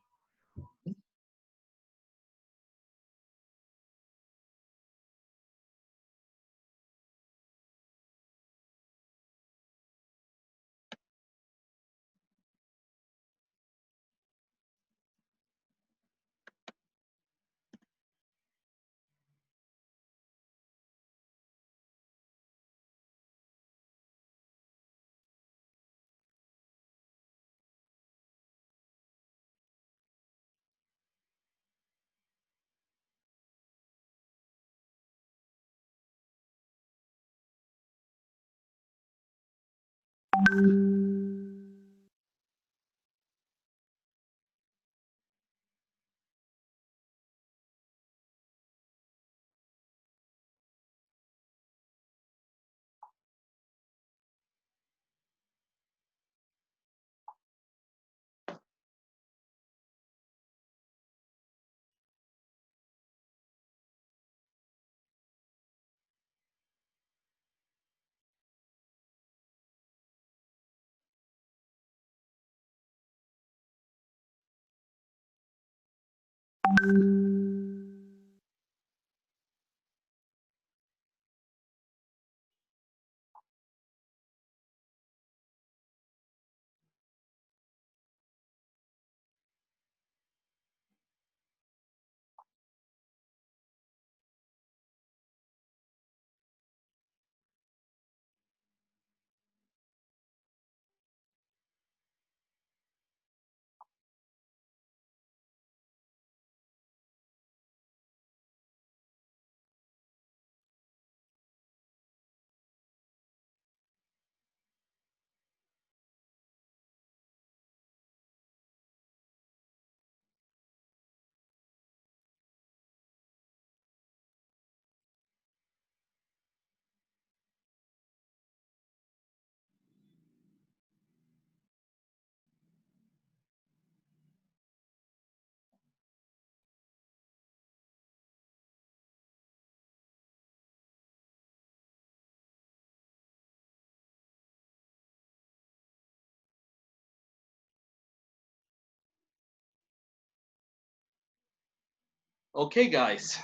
Okay, guys.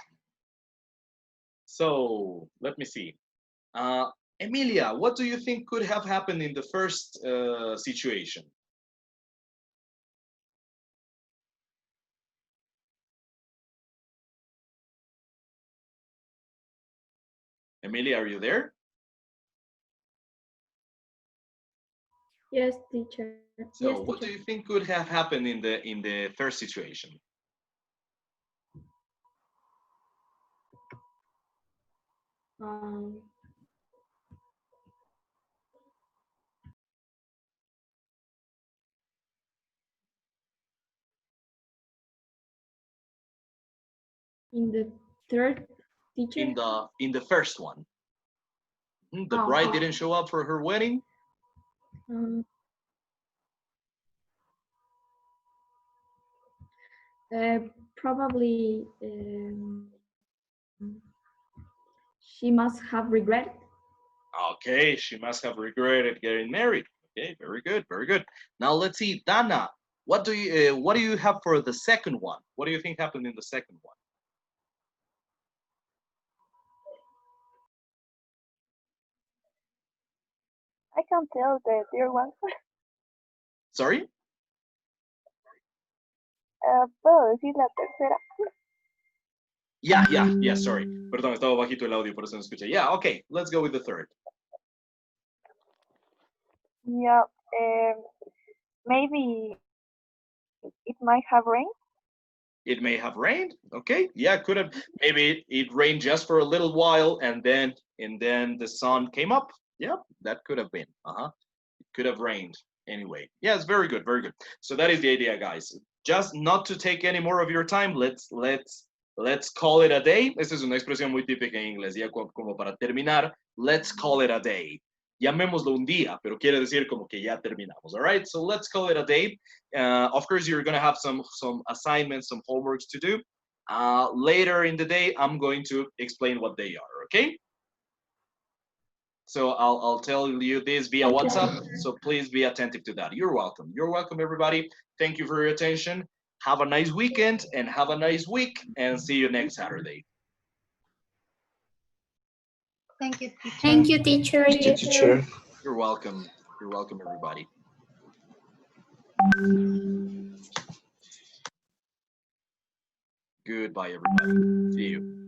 So let me see. Emilia, what do you think could have happened in the first situation? Emilia, are you there? Yes, teacher. So Yes, what do teacher. you think could have happened in the first situation? Um, in the third teacher. In the first one. The bride Okay. didn't show up for her wedding. Um, probably she must have regret. Okay, she must have regretted getting married. Okay, very good, very good. Now let's see, Dana. What do you have for the second one? What do you think happened in the second one? I can tell the dear one. Sorry? ¿Puedo decir la tercera? Yeah, sorry. Perdón, estaba bajito el audio, por eso no escuché. Yeah, okay, let's go with the third. Yeah, maybe it might have rained. It may have rained. Okay, yeah, could have. Maybe it rained just for a little while, and then the sun came up. Yeah, that could have been. It could have rained anyway. Yes, very good, very good. So that is the idea, guys. Just not to take any more of your time. Let's call it a day. Esta es una expresión muy típica en inglés. Ya como para terminar, let's call it a day. Llamémoslo un día, pero quiere decir como que ya terminamos. All right, so let's call it a day. Of course, you're going to have some assignments, some homeworks to do. Later in the day, I'm going to explain what they are, okay? So I'll tell you this via WhatsApp. So please be attentive to that. You're welcome. You're welcome, everybody. Thank you for your attention. Have a nice weekend and have a nice week, and see you next Saturday. Thank you, teacher. Thank you, teacher. Thank you, teacher. You're welcome. You're welcome, everybody. Goodbye, everybody. See you.